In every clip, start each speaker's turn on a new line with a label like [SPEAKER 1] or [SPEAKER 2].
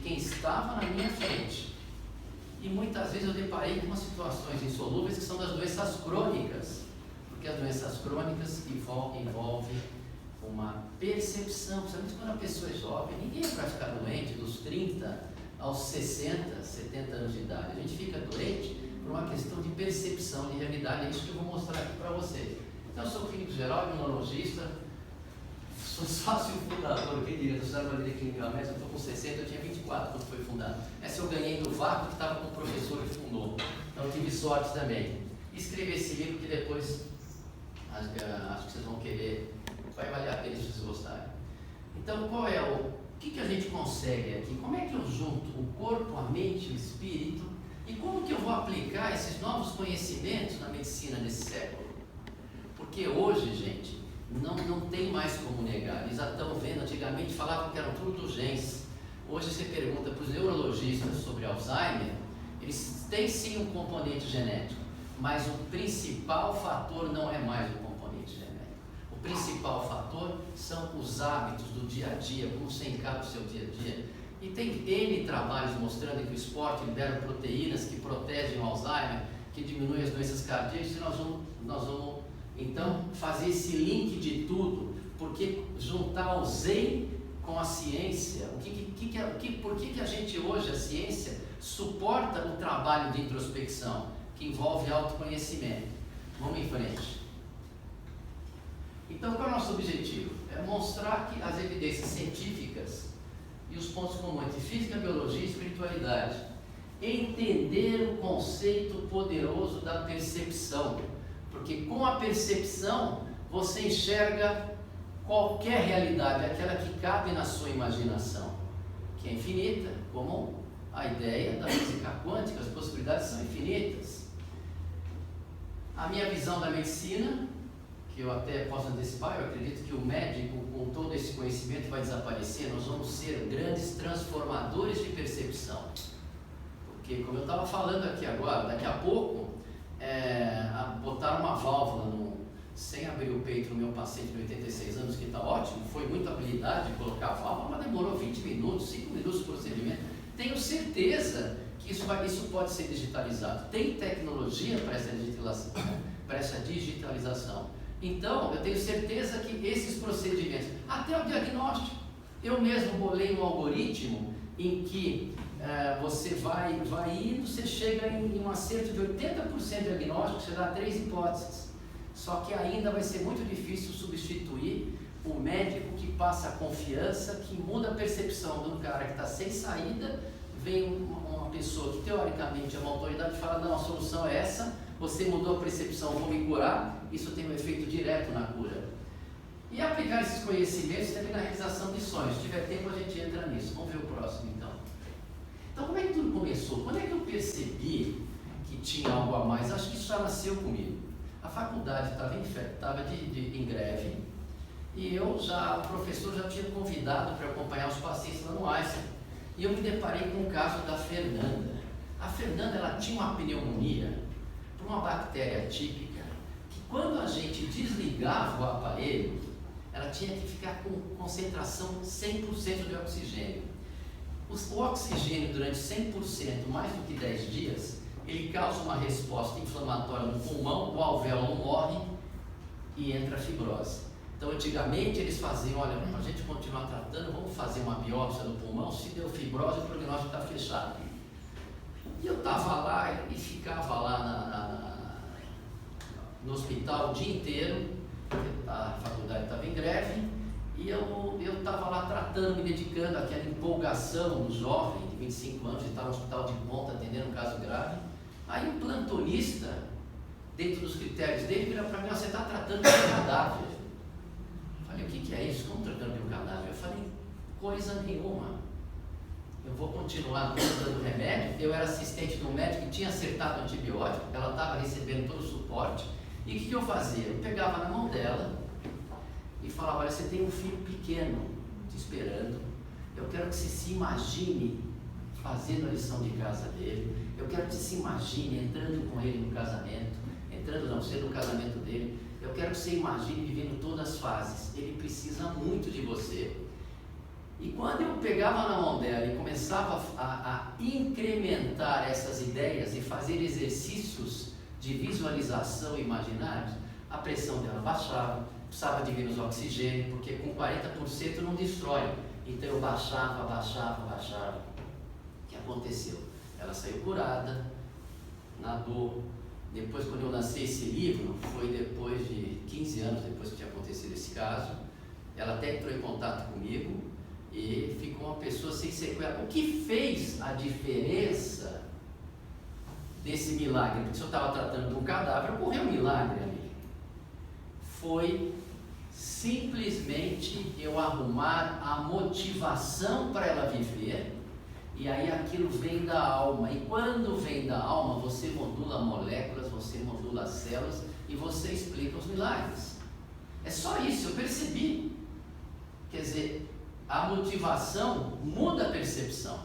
[SPEAKER 1] quem estava na minha frente. E muitas vezes eu deparei com situações insolúveis que são das doenças crônicas, porque as doenças crônicas envolvem uma percepção, principalmente quando a pessoa é jovem. Ninguém vai ficar doente dos 30 aos 60, 70 anos de idade. A gente fica doente por uma questão de percepção de realidade. É isso que eu vou mostrar aqui para vocês. Então, eu sou clínico geral, imunologista, sou sócio fundador, quem diria, do Sociedade Brasileira de Clínica Médica. Eu estou com 60, eu tinha 24 quando foi fundado. Essa eu ganhei do VACO, que estava com o professor que fundou. Então, eu tive sorte também. Escrevi esse livro que depois acho que vocês vão querer, vai valer a pena se vocês gostarem. Então, qual é o que a gente consegue aqui? Como é que eu junto o corpo, a mente, o espírito, e como que eu vou aplicar esses novos conhecimentos na medicina desse século? Porque hoje, gente, não tem mais como negar. Eles já estão vendo, antigamente falavam que eram tudo genes. Hoje você pergunta para os neurologistas sobre Alzheimer, eles têm sim um componente genético, mas o principal fator não é mais o componente genético. O principal fator são os hábitos do dia a dia, como você encara o seu dia a dia. E tem N trabalhos mostrando que o esporte libera proteínas que protegem o Alzheimer, que diminuem as doenças cardíacas, e nós vamos então fazer esse link de tudo, porque juntar o Zen com a ciência, por que a gente hoje, a ciência, suporta o trabalho de introspecção, que envolve autoconhecimento. Vamos em frente. Então, qual é o nosso objetivo? É mostrar que as evidências científicas e os pontos comuns entre física, biologia e espiritualidade, entender o conceito poderoso da percepção, porque com a percepção você enxerga qualquer realidade, aquela que cabe na sua imaginação, que é infinita, como a ideia da física quântica, as possibilidades são infinitas. A minha visão da medicina, que eu até posso antecipar, eu acredito que o médico, com todo esse conhecimento, vai desaparecer. Nós vamos ser grandes transformadores de percepção. Porque, como eu estava falando aqui agora, daqui a pouco, botaram uma válvula sem abrir o peito no meu paciente de 86 anos, que está ótimo, foi muita habilidade de colocar a válvula, mas demorou 20 minutos, 5 minutos de procedimento. Tenho certeza que isso pode ser digitalizado. Tem tecnologia para essa digitalização. Então, eu tenho certeza que esses procedimentos, até o diagnóstico, eu mesmo bolei um algoritmo em que você vai indo, você chega em um acerto de 80% de diagnóstico, você dá 3 hipóteses. Só que ainda vai ser muito difícil substituir o médico que passa a confiança, que muda a percepção de um cara que está sem saída, vem uma pessoa que teoricamente é uma autoridade e fala, não, a solução é essa, você mudou a percepção, vou me curar, isso tem um efeito direto na cura. E aplicar esses conhecimentos também na realização de sonhos. Se tiver tempo a gente entra nisso. Vamos ver o próximo então. Então como é que tudo começou? Quando é que eu percebi que tinha algo a mais? Acho que isso já nasceu comigo. A faculdade estava em greve e o professor já tinha convidado para acompanhar os pacientes lá no Einstein. E eu me deparei com o caso da Fernanda. A Fernanda, ela tinha uma pneumonia por uma bactéria típica, que quando a gente desligava o aparelho, ela tinha que ficar com concentração 100% de oxigênio. O oxigênio durante 100%, mais do que 10 dias, ele causa uma resposta inflamatória no pulmão, o alvéolo morre e entra a fibrose. Então, antigamente eles faziam, olha, para a gente continuar tratando, vamos fazer uma biópsia no pulmão, se deu fibrose, o prognóstico está fechado. E eu estava lá e ficava lá no hospital o dia inteiro, a faculdade estava em greve, e eu estava lá tratando, me dedicando àquela empolgação do jovem de 25 anos, que estava no hospital de ponta atendendo um caso grave. Aí um plantonista, dentro dos critérios dele, vira para mim, você está tratando de um cadáver. Eu falei, o que é isso? Como tratando de um cadáver? Eu falei, coisa nenhuma. Eu vou continuar dando remédio. Eu era assistente de um médico que tinha acertado o antibiótico, ela estava recebendo todo o suporte. E o que eu fazia? Eu pegava na mão dela e falava, olha, você tem um filho pequeno te esperando, eu quero que você se imagine fazendo a lição de casa dele, eu quero que você se imagine entrando com ele no casamento, sendo no casamento dele, eu quero que você imagine vivendo todas as fases, ele precisa muito de você. E quando eu pegava na mão dela e começava a incrementar essas ideias e fazer exercícios de visualização imaginários, a pressão dela baixava, precisava de menos oxigênio, porque com 40% não destrói. Então eu baixava. O que aconteceu? Ela saiu curada, nadou. Depois, quando eu lancei esse livro, foi depois de 15 anos depois que tinha acontecido esse caso, ela até entrou em contato comigo e ficou uma pessoa sem sequela. O que fez a diferença desse milagre? Porque se eu estava tratando de um cadáver, ocorreu um milagre ali. Foi simplesmente eu arrumar a motivação para ela viver, e aí aquilo vem da alma, e quando vem da alma, você modula moléculas, você modula células, e você explica os milagres. É só isso, eu percebi. Quer dizer, a motivação muda a percepção.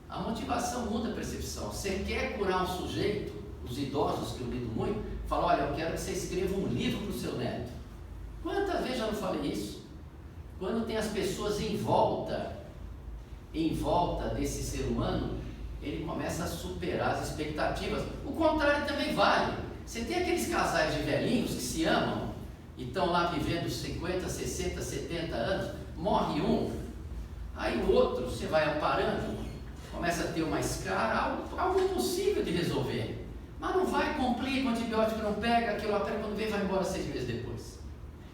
[SPEAKER 1] A motivação muda a percepção. Você quer curar um sujeito, os idosos que eu lido muito, falam, olha, eu quero que você escreva um livro para o seu neto. Quantas vezes já não falei isso? Quando tem as pessoas em volta desse ser humano, ele começa a superar as expectativas. O contrário também vale. Você tem aqueles casais de velhinhos que se amam e estão lá vivendo 50, 60, 70 anos, morre um, aí o outro, você vai amparando, começa a ter uma escara, algo possível de resolver, mas não vai, complica, o antibiótico não pega, aquilo lá, quando vem, vai embora 6 meses depois.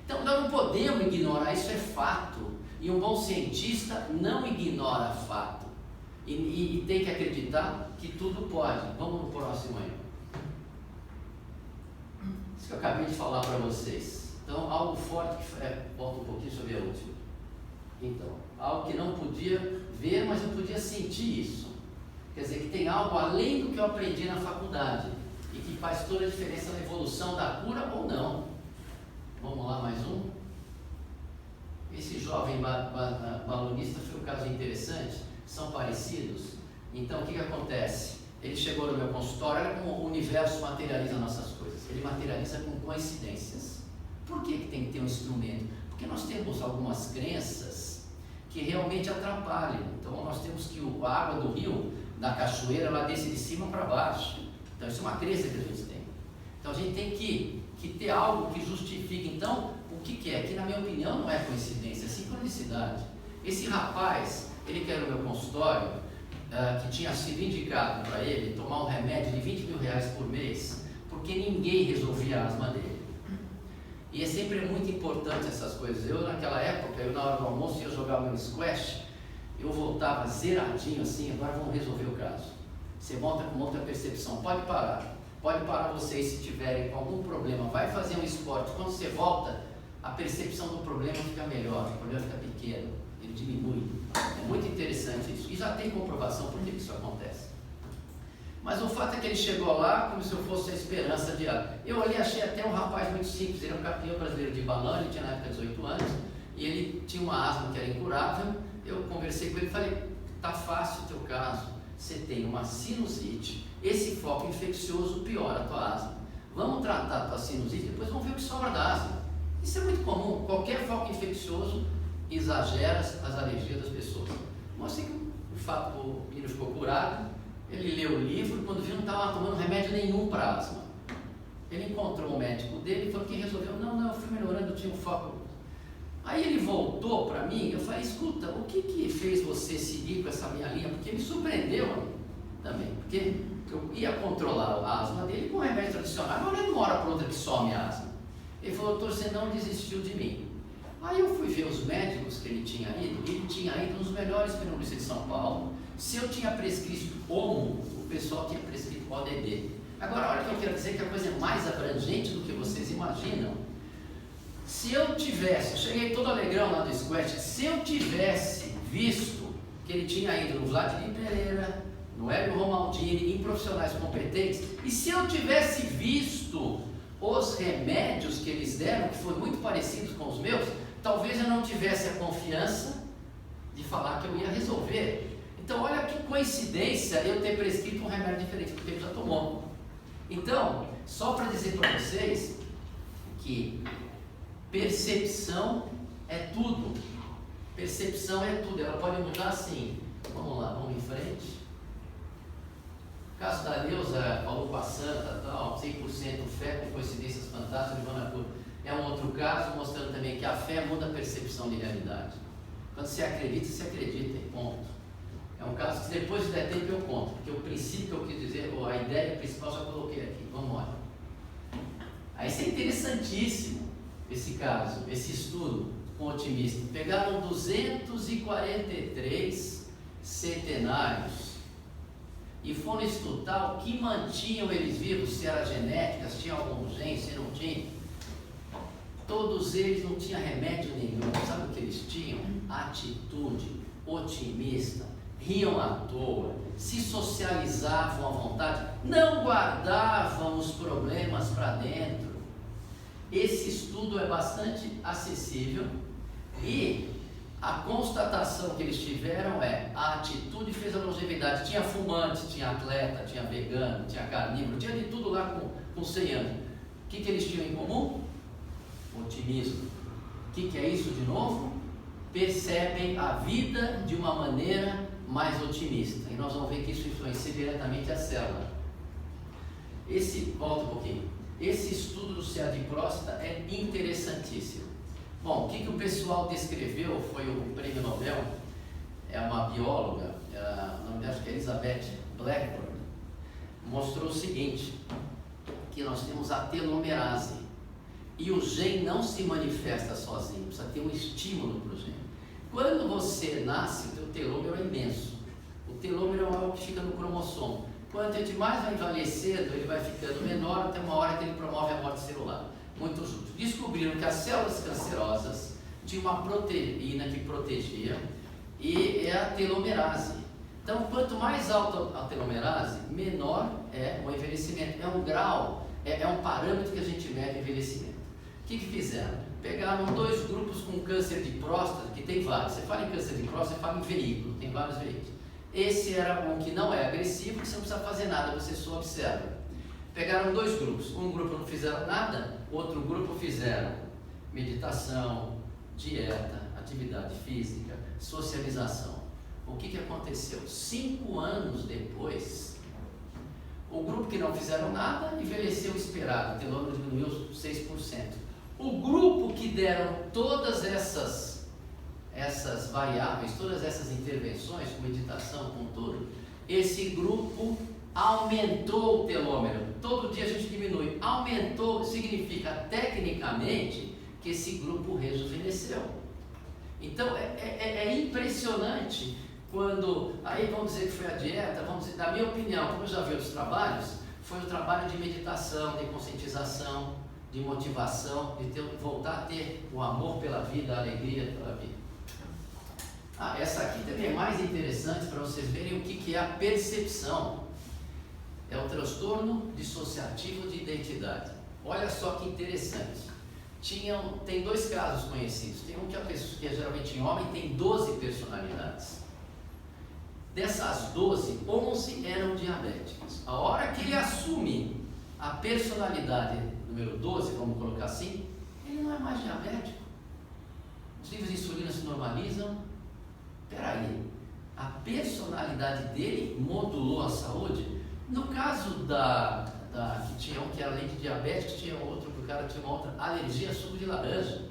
[SPEAKER 1] Então nós não podemos ignorar, isso é fato, e um bom cientista não ignora fato, e tem que acreditar que tudo pode. Vamos no próximo aí. Isso que eu acabei de falar para vocês. Então, algo forte que volta um pouquinho sobre a última. Então, algo que não podia ver, mas eu podia sentir isso. Quer dizer, que tem algo além do que eu aprendi na faculdade e que faz toda a diferença na evolução da cura ou não. Vamos lá, mais um. Esse jovem balonista foi um caso interessante, são parecidos. Então, o que acontece? Ele chegou no meu consultório, olha como o universo materializa nossas coisas. Ele materializa com coincidências. Por que tem que ter um instrumento? Porque nós temos algumas crenças que realmente atrapalham. Então nós temos que a água do rio, da cachoeira, ela desce de cima para baixo. Então isso é uma crença que a gente tem. Então a gente tem que ter algo que justifique. Então, o que é? Que na minha opinião não é coincidência, é sincronicidade. Esse rapaz, ele que era no meu consultório, que tinha sido indicado para ele tomar um remédio de 20 mil reais por mês, porque ninguém resolvia a asma dele. E é sempre muito importante essas coisas. Eu naquela época, na hora do almoço ia jogar meu squash, eu voltava zeradinho assim, agora vamos resolver o caso. Você volta com outra percepção, pode parar vocês se tiverem com algum problema, vai fazer um esporte, quando você volta, a percepção do problema fica melhor, o problema fica pequeno, ele diminui. É muito interessante isso, e já tem comprovação por que isso acontece. Mas o fato é que ele chegou lá como se eu fosse a esperança de algo. Eu ali achei até um rapaz muito simples, ele era um campeão brasileiro de balão, ele tinha na época 18 anos, e ele tinha uma asma que era incurável. Eu conversei com ele e falei, tá fácil o teu caso, você tem uma sinusite, esse foco infeccioso piora a tua asma. Vamos tratar a tua sinusite, depois vamos ver o que sobra da asma. Isso é muito comum, qualquer foco infeccioso exagera as alergias das pessoas. Mostrei que o menino ficou curado. Ele leu o livro, quando viu não estava tomando remédio nenhum para asma. Ele encontrou o médico dele e falou que resolveu, não, eu fui melhorando, eu tinha um foco. Aí ele voltou para mim, eu falei, escuta, o que fez você seguir com essa minha linha? Porque me surpreendeu também, porque eu ia controlar a asma dele com remédio tradicional, mas não é de uma hora para outra que some a asma. Ele falou, doutor, você não desistiu de mim. Aí eu fui ver os médicos que ele tinha ido nos melhores pneumologistas de São Paulo. Se eu tinha prescrito o pessoal tinha prescrito o ODD. Agora, olha o que eu quero dizer, que a coisa é mais abrangente do que vocês imaginam. Se eu cheguei todo alegrão lá do squash, se eu tivesse visto que ele tinha ido no Vladimir Pereira, no Hélio Romaldini, em profissionais competentes, e se eu tivesse visto os remédios que eles deram, que foram muito parecidos com os meus, talvez eu não tivesse a confiança de falar que eu ia resolver. Então, olha que coincidência eu ter prescrito um remédio diferente do que ele já tomou. Então, só para dizer para vocês que percepção é tudo. Percepção é tudo, ela pode mudar assim. Vamos lá, vamos em frente. O caso da Neuza falou com a Santa, tal, 100% fé com coincidências fantásticas de Vanacur. É um outro caso mostrando também que a fé muda a percepção de realidade. Quando você acredita, e ponto. É um caso que depois de der tempo eu conto, porque o princípio que eu quis dizer, ou a ideia principal já coloquei aqui. Vamos lá. Aí isso é interessantíssimo, esse caso, esse estudo com otimista. Pegaram 243 centenários e foram estudar o que mantinham eles vivos, se era genética, se tinha algum gene, se não tinha. Todos eles não tinham remédio nenhum. Sabe o que eles tinham? Atitude otimista, riam à toa, se socializavam à vontade, não guardavam os problemas para dentro. Esse estudo é bastante acessível e a constatação que eles tiveram é: a atitude fez a longevidade. Tinha fumante, tinha atleta, tinha vegano, tinha carnívoro, tinha de tudo lá com 100 anos. O que eles tinham em comum? Otimismo. O que é isso de novo? Percebem a vida de uma maneira mais otimista. E nós vamos ver que isso influencia diretamente a célula. Volta um pouquinho. Esse estudo do CA de próstata é interessantíssimo. Bom, o que o pessoal descreveu foi o prêmio Nobel, é uma bióloga, o nome dela acho que é Elizabeth Blackburn, mostrou o seguinte, que nós temos a telomerase. E o gene não se manifesta sozinho, precisa ter um estímulo para o gene. Quando você nasce, o teu telômero é imenso. O telômero é algo que fica no cromossomo. Quanto a gente mais vai envelhecendo, ele vai ficando menor até uma hora que ele promove a morte celular. Muito justo. Descobriram que as células cancerosas tinham uma proteína que protegia e é a telomerase. Então, quanto mais alta a telomerase, menor é o envelhecimento. É um grau, é um parâmetro que a gente mede o envelhecimento. O que fizeram? Pegaram 2 grupos com câncer de próstata, que tem vários. Você fala em câncer de próstata, você fala em veículo, tem vários veículos. Esse era um que não é agressivo, que você não precisa fazer nada, você só observa. Pegaram 2 grupos. Um grupo não fizeram nada, outro grupo fizeram meditação, dieta, atividade física, socialização. O que aconteceu? 5 anos depois, o grupo que não fizeram nada envelheceu o esperado, o telômero diminuiu 6%. O grupo que deram todas essas variáveis, todas essas intervenções, com meditação, com tudo, esse grupo aumentou o telômero. Todo dia a gente diminui. Aumentou significa, tecnicamente, que esse grupo rejuvenesceu. Então, é impressionante quando, aí vamos dizer que foi a dieta, vamos dizer, na minha opinião, como eu já vi outros trabalhos, foi o trabalho de meditação, de conscientização, de motivação, de voltar a ter o amor pela vida, a alegria pela vida. Essa aqui também é mais interessante para vocês verem o que é a percepção. É o transtorno dissociativo de identidade. Olha só que interessante. Tem 2 casos conhecidos. Tem um que a pessoa, que é geralmente homem, tem 12 personalidades. Dessas 12, 11 eram diabéticos. A hora que ele assume a personalidade número 12, vamos colocar assim, ele não é mais diabético. Os níveis de insulina se normalizam. Peraí, a personalidade dele modulou a saúde? No caso que tinha um que era além de diabetes, tinha outro que o cara tinha uma outra alergia a suco de laranja.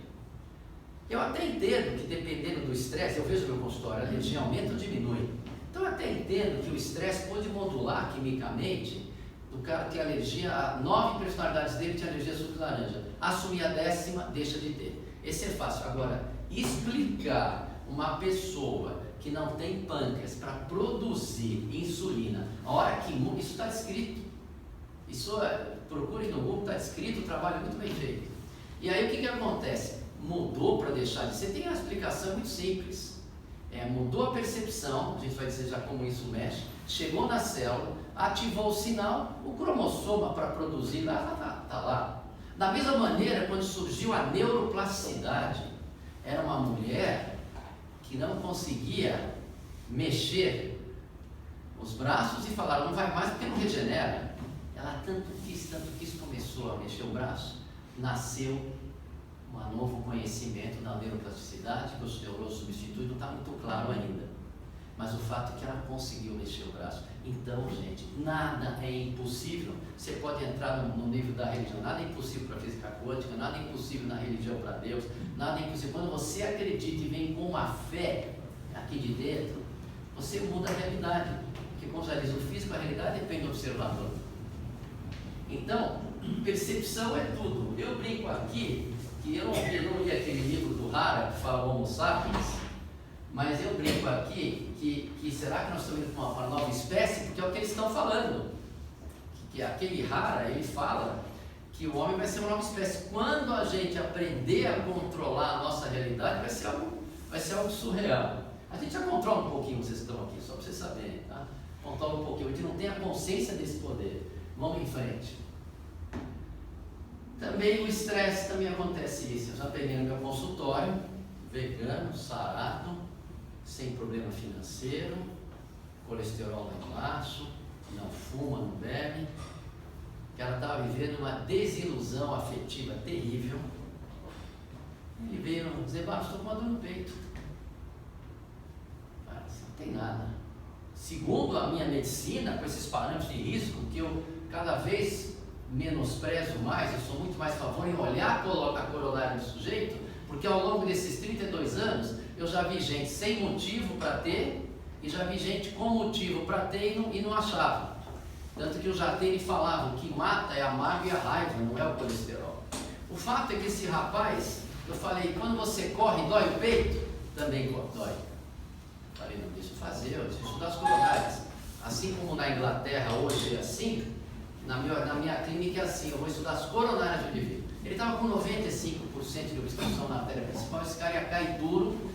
[SPEAKER 1] Eu até entendo que dependendo do estresse, eu vejo no meu consultório, a alergia aumenta ou diminui. Então eu até entendo que o estresse pode modular quimicamente. O cara tem alergia a 9 personalidades dele, tinha alergia a suco de laranja. Assumir a 10ª, deixa de ter. Esse é fácil. Agora, explicar uma pessoa que não tem pâncreas para produzir insulina, a hora que muda, isso está escrito. Procure no Google, está escrito, o trabalho é muito bem feito. E aí o que acontece? Mudou para deixar de ser? Tem uma explicação muito simples. Mudou a percepção, a gente vai dizer já como isso mexe, chegou na célula, ativou o sinal, o cromossoma para produzir lá, está lá. Da mesma maneira, quando surgiu a neuroplasticidade, era uma mulher que não conseguia mexer os braços e falaram, não vai mais porque não regenera. Ela tanto quis, começou a mexer o braço, nasceu um novo conhecimento da neuroplasticidade, que os neurônios substituem, não está muito claro ainda. Mas o fato é que ela conseguiu mexer o braço. Então, gente, nada é impossível. Você pode entrar no nível da religião, nada é impossível para a física quântica, nada é impossível na religião para Deus, nada é impossível. Quando você acredita e vem com uma fé aqui de dentro, você muda a realidade. Porque, como já diz o físico, a realidade depende do observador. Então, percepção é tudo. Eu brinco aqui que eu não li aquele livro do Hara que fala Homo sapiens, mas eu brinco aqui que será que nós estamos indo para uma nova espécie? Porque é o que eles estão falando. Que aquele Hara, ele fala que o homem vai ser uma nova espécie. Quando a gente aprender a controlar a nossa realidade, vai ser algo surreal. A gente já controla um pouquinho, vocês estão aqui, só para vocês saberem, tá? Controla um pouquinho, a gente não tem a consciência desse poder. Vamos em frente. Também o estresse também acontece isso. Eu já peguei no meu consultório, vegano, sarado, sem problema financeiro, colesterol lá embaixo, não fuma, não bebe, que ela estava vivendo uma desilusão afetiva terrível. Ele veio dizer, estou com uma dor no peito. Não tem nada. Segundo a minha medicina, com esses parâmetros de risco, que eu cada vez menosprezo mais, eu sou muito mais a favor em olhar a coronária do sujeito, porque ao longo desses 32 anos, eu já vi gente sem motivo para ter, e já vi gente com motivo para ter e não achava. Tanto que o Jatene falava, o que mata é a mágoa e a raiva, não é o colesterol. O fato é que esse rapaz, eu falei, quando você corre, dói o peito? Também dói. Falei, não, deixa eu fazer, eu preciso estudar as coronárias. Assim como na Inglaterra hoje é assim, na minha clínica é assim, eu vou estudar as coronárias do indivíduo. Ele estava com 95% de obstrução na artéria principal, esse cara ia cair duro,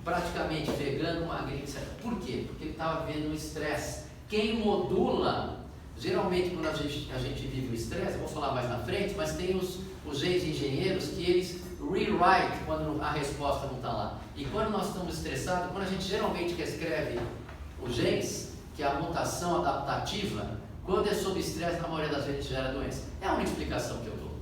[SPEAKER 1] praticamente vegano, magrinho, etc. Por quê? Porque ele estava vivendo um estresse. Quem modula, geralmente quando a gente vive o estresse, eu vou falar mais na frente, mas tem os genes engenheiros que eles rewrite quando a resposta não está lá. E quando nós estamos estressados, quando a gente geralmente reescreve os genes, que é a mutação adaptativa, quando é sob estresse, na maioria das vezes gera doença. É a única explicação que eu dou.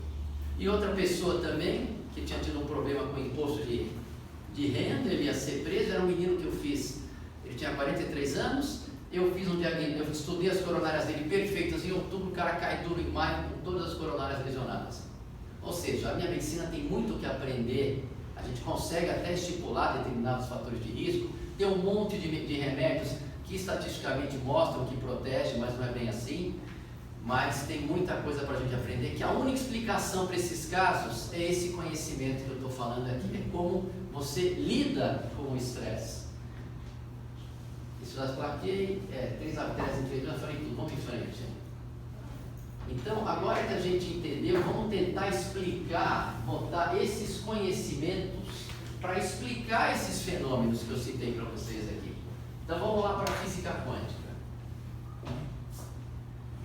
[SPEAKER 1] E outra pessoa também, que tinha tido um problema com o imposto de renda, ele ia ser preso, era um menino que eu fiz, ele tinha 43 anos, eu fiz um diagnóstico, eu estudei as coronárias dele perfeitas, em outubro o cara cai duro em maio com todas as coronárias lesionadas. Ou seja, a minha medicina tem muito o que aprender, a gente consegue até estipular determinados fatores de risco, tem um monte de remédios que estatisticamente mostram que protege, mas não é bem assim, mas tem muita coisa para a gente aprender, que a única explicação para esses casos é esse conhecimento que eu estou falando aqui, é como você lida com o estresse. Isso já expliquei, 3 artérias em 3 dias, eu falei tudo, vamos em frente. Então, agora que a gente entendeu, vamos tentar explicar, botar esses conhecimentos para explicar esses fenômenos que eu citei para vocês aqui. Então, vamos lá para a física quântica.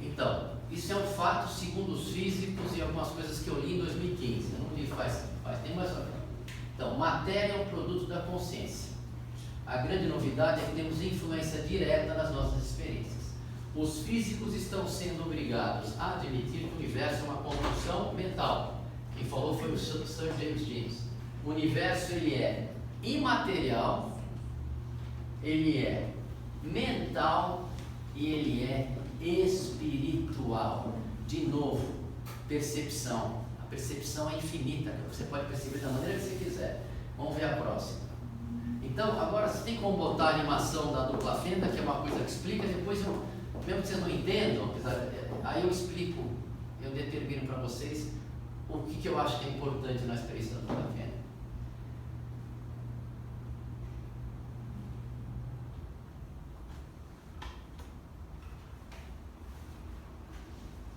[SPEAKER 1] Então, isso é um fato segundo os físicos e algumas coisas que eu li em 2015. Eu não li faz tempo, mas olha. Então, matéria é um produto da consciência. A grande novidade é que temos influência direta nas nossas experiências. Os físicos estão sendo obrigados a admitir que o universo é uma construção mental. Quem falou foi o Sir James Jeans. O universo ele é imaterial, ele é mental e ele é espiritual. De novo, percepção. A percepção é infinita, você pode perceber da maneira que você quiser. Vamos ver a próxima. Então, agora você tem como botar a animação da dupla fenda, que é uma coisa que explica, depois mesmo que vocês não entendam, aí eu explico, eu determino para vocês o que eu acho que é importante na experiência da dupla fenda.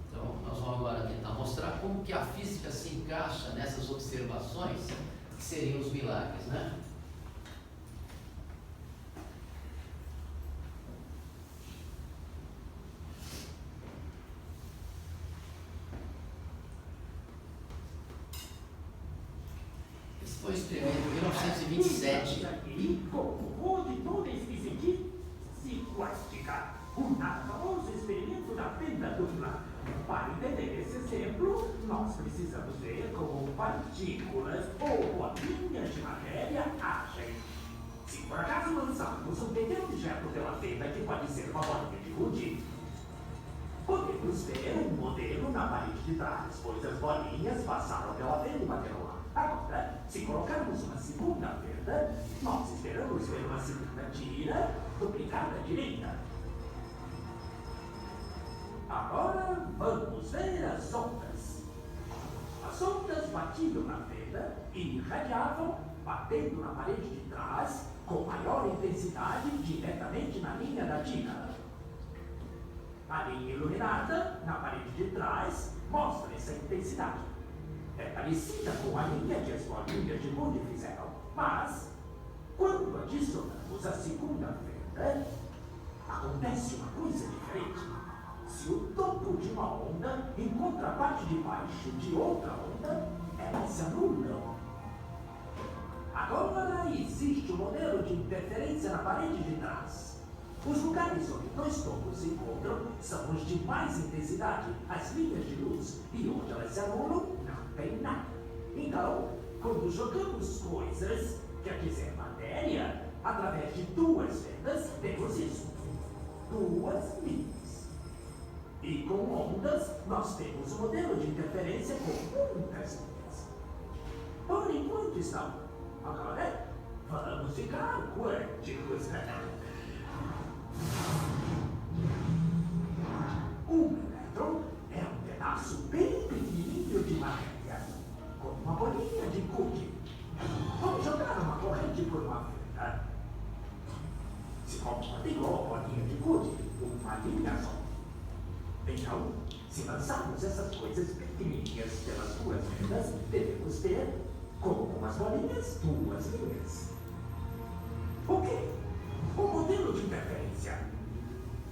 [SPEAKER 1] Então, nós vamos agora tentar mostrar como que a física se encaixa nessas observações que seriam os milagres, né? Foi escrevido em 1927.
[SPEAKER 2] Onde toda se quantificar. Um famoso experimento da fenda dupla. Para entender esse exemplo, nós precisamos ver como partículas ou bolinhas de matéria agem. Se por acaso lançarmos um pequeno objeto pela fenda que pode ser uma bolinha de gude, podemos ver um modelo na parede de trás, pois as bolinhas passaram pela fenda e bateram lá. Agora, se colocarmos uma segunda fenda, nós esperamos ver uma segunda tira duplicada à direita. Agora, vamos ver as ondas. As ondas batiam na fenda e irradiavam, batendo na parede de trás, com maior intensidade diretamente na linha da tira. A linha iluminada, na parede de trás, mostra essa intensidade. É parecida com a linha que as bolinhas de gude fizeram, mas, quando adicionamos a segunda fenda, acontece uma coisa diferente. Se o topo de uma onda encontra a parte de baixo de outra onda, elas se anulam. Agora existe um modelo de interferência na parede de trás. Os lugares onde dois topos se encontram são os de mais intensidade, as linhas de luz, e onde elas se anulam, não tem nada. Então, quando jogamos coisas, quer dizer matéria, através de duas fendas, temos isso. Duas linhas. E com ondas, nós temos um modelo de interferência com muitas linhas. Por enquanto estão. Agora, vamos ficar quânticos. Um elétron é um pedaço bem pequenininho de matéria, como uma bolinha de gude. Vamos jogar uma corrente por uma fenda. Se comporta igual a bolinha de gude, uma linha só. Então, se lançarmos essas coisas pequenininhas pelas duas fendas, devemos ter, como as bolinhas, duas linhas. O quê? O modelo de interferência.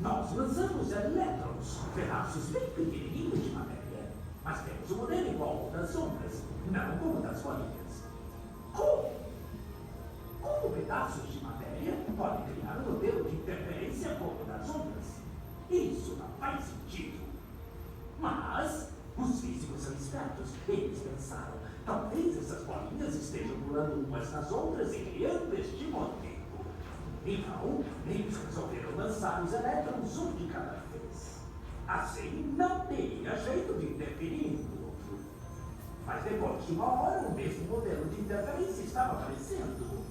[SPEAKER 2] Nós lançamos elétrons, pedaços bem pequenininhos de matéria, mas temos um modelo igual ao das ondas, não como das bolinhas. Como? Como pedaços de matéria podem criar um modelo de interferência como o das ondas? Isso não faz sentido. Mas os físicos são espertos. Eles pensaram, talvez essas bolinhas estejam pulando umas nas outras e criando este modelo. Então, eles resolveram lançar os elétrons um de cada vez. Assim, não teria jeito de interferir no outro. Mas depois de uma hora, o mesmo modelo de interferência estava aparecendo.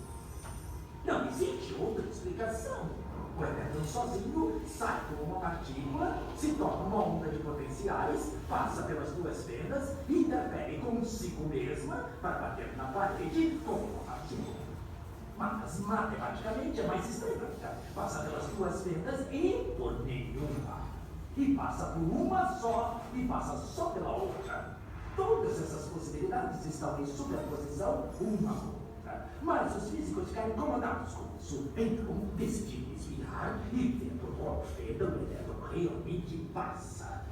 [SPEAKER 2] Não existe outra explicação. O elétron sozinho sai como uma partícula, se torna uma onda de potenciais, passa pelas duas fendas e interfere consigo mesma para bater na parede como uma partícula. Mas matematicamente é mais estranho. Passa pelas duas fendas e por nenhuma. E passa por uma só e passa só pela outra. Todas essas possibilidades estão em superposição uma com outra. Mas os físicos ficaram incomodados com isso. Então decidiram esfriar e ver por qual fenda o elétron realmente passa.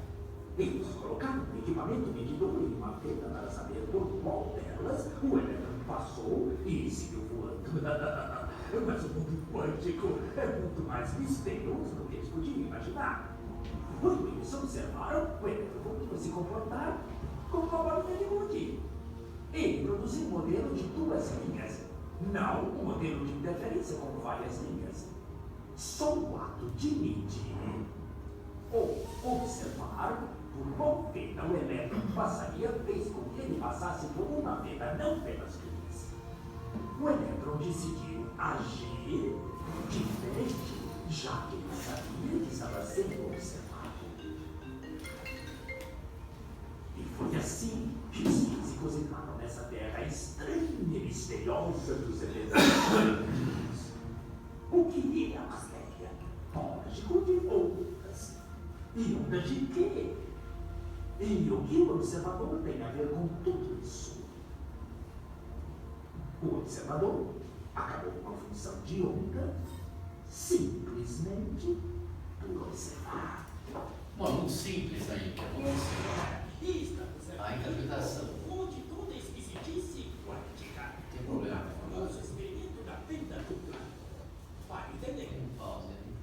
[SPEAKER 2] Eles colocaram um equipamento medidor em uma fenda para saber por qual delas o elétron passou e seguiu voando. Mas o mundo quântico é muito mais misterioso do que eles podiam imaginar. Quando eles observaram, o elétron voltou a se comportar como uma bolinha de gude. Ele produziu um modelo de duas linhas, não um modelo de interferência com várias linhas. Só o ato de medir ou observar por qual fenda o elétron passaria fez com que ele passasse por uma fenda, não pelas duas. O elétron decidiu agir diferente, já que ele sabia que estava sendo observado. E foi assim que os físicos entraram nessa terra estranha e misteriosa dos elementos. O que é a matéria? Bolas de gude ou ondas? E ondas de quê? E o que o observador tem a ver com tudo isso? O observador acabou com a função de onda simplesmente por observar.
[SPEAKER 1] Bom, muito simples aí que aconteceu. A interpretação.
[SPEAKER 2] Onde toda esquisitice quântica.
[SPEAKER 1] Tem problema.
[SPEAKER 2] O experimento da fenda dupla. Vai entender.
[SPEAKER 1] Tem um pause ali.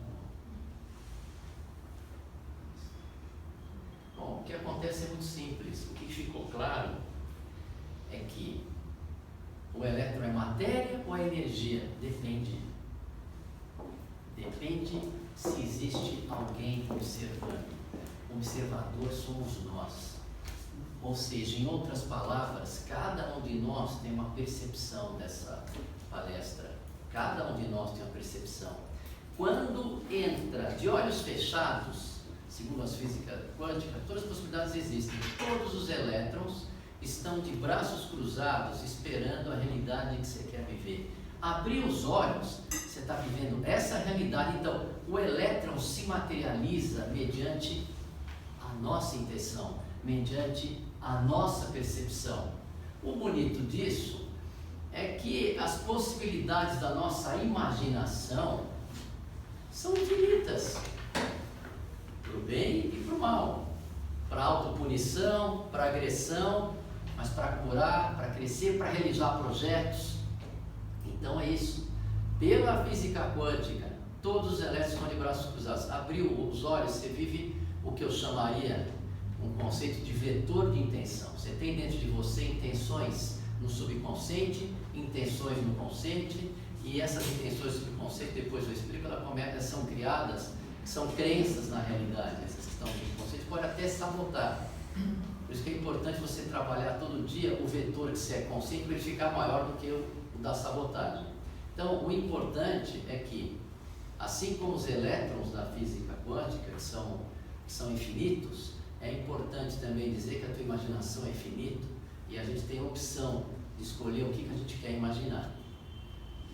[SPEAKER 1] Bom, o que acontece é muito simples. O que ficou energia? Depende. Depende se existe alguém observando. O observador somos nós. Ou seja, em outras palavras, cada um de nós tem uma percepção dessa palestra. Cada um de nós tem uma percepção. Quando entra de olhos fechados, segundo a física quântica, todas as possibilidades existem. Todos os elétrons estão de braços cruzados esperando a realidade que você quer viver. Abrir os olhos, você está vivendo essa realidade. Então, o elétron se materializa mediante a nossa intenção, mediante a nossa percepção. O bonito disso é que as possibilidades da nossa imaginação são infinitas, para o bem e para o mal, para autopunição, para agressão, mas para curar, para crescer, para realizar projetos. Então é isso. Pela física quântica, todos os elétrons estão de braços cruzados. Abriu os olhos, você vive o que eu chamaria um conceito de vetor de intenção. Você tem dentro de você intenções no subconsciente, intenções no consciente, e essas intenções do subconsciente, depois eu explico, elas são criadas, são crenças na realidade. Essas que estão no subconsciente pode até sabotar. Por isso que é importante você trabalhar todo dia o vetor que você é consciente para ele ficar maior do que o da sabotagem. Então, o importante é que, assim como os elétrons da física quântica, que são infinitos, é importante também dizer que a tua imaginação é infinita e a gente tem a opção de escolher o que a gente quer imaginar.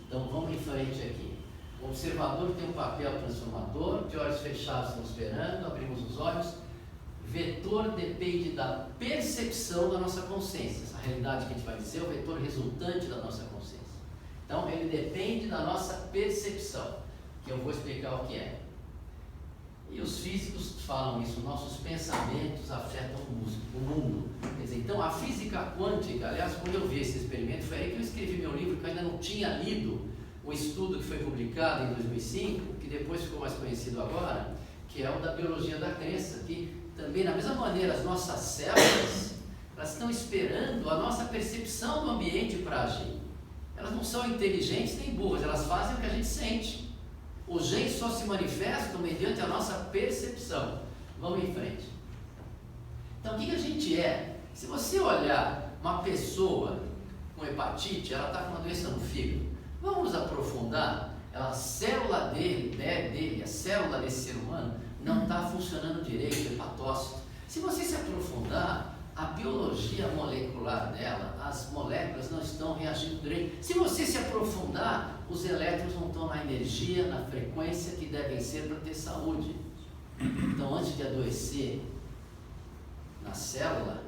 [SPEAKER 1] Então, vamos em frente aqui. O observador tem um papel transformador, de olhos fechados estão esperando, abrimos os olhos. Vetor depende da percepção da nossa consciência. Essa realidade que a gente vai dizer é o vetor resultante da nossa consciência. Então, ele depende da nossa percepção, que eu vou explicar o que é. E os físicos falam isso, nossos pensamentos afetam o mundo. Quer dizer, então, a física quântica, aliás, quando eu vi esse experimento, foi aí que eu escrevi meu livro, que eu ainda não tinha lido o estudo que foi publicado em 2005, que depois ficou mais conhecido agora, que é o da biologia da crença, que também, da mesma maneira, as nossas células, elas estão esperando a nossa percepção do ambiente para agir. Elas não são inteligentes nem burras, elas fazem o que a gente sente. Os genes só se manifestam mediante a nossa percepção. Vamos em frente. Então, o que a gente é? Se você olhar uma pessoa com hepatite, ela está com uma doença no fígado. Vamos nos aprofundar? A célula dele, a célula desse ser humano, não está funcionando direito, hepatócito. Se você se aprofundar, a biologia molecular dela, as moléculas não estão reagindo direito. Se você se aprofundar, os elétrons não estão na energia, na frequência que devem ser para ter saúde. Então, antes de adoecer na célula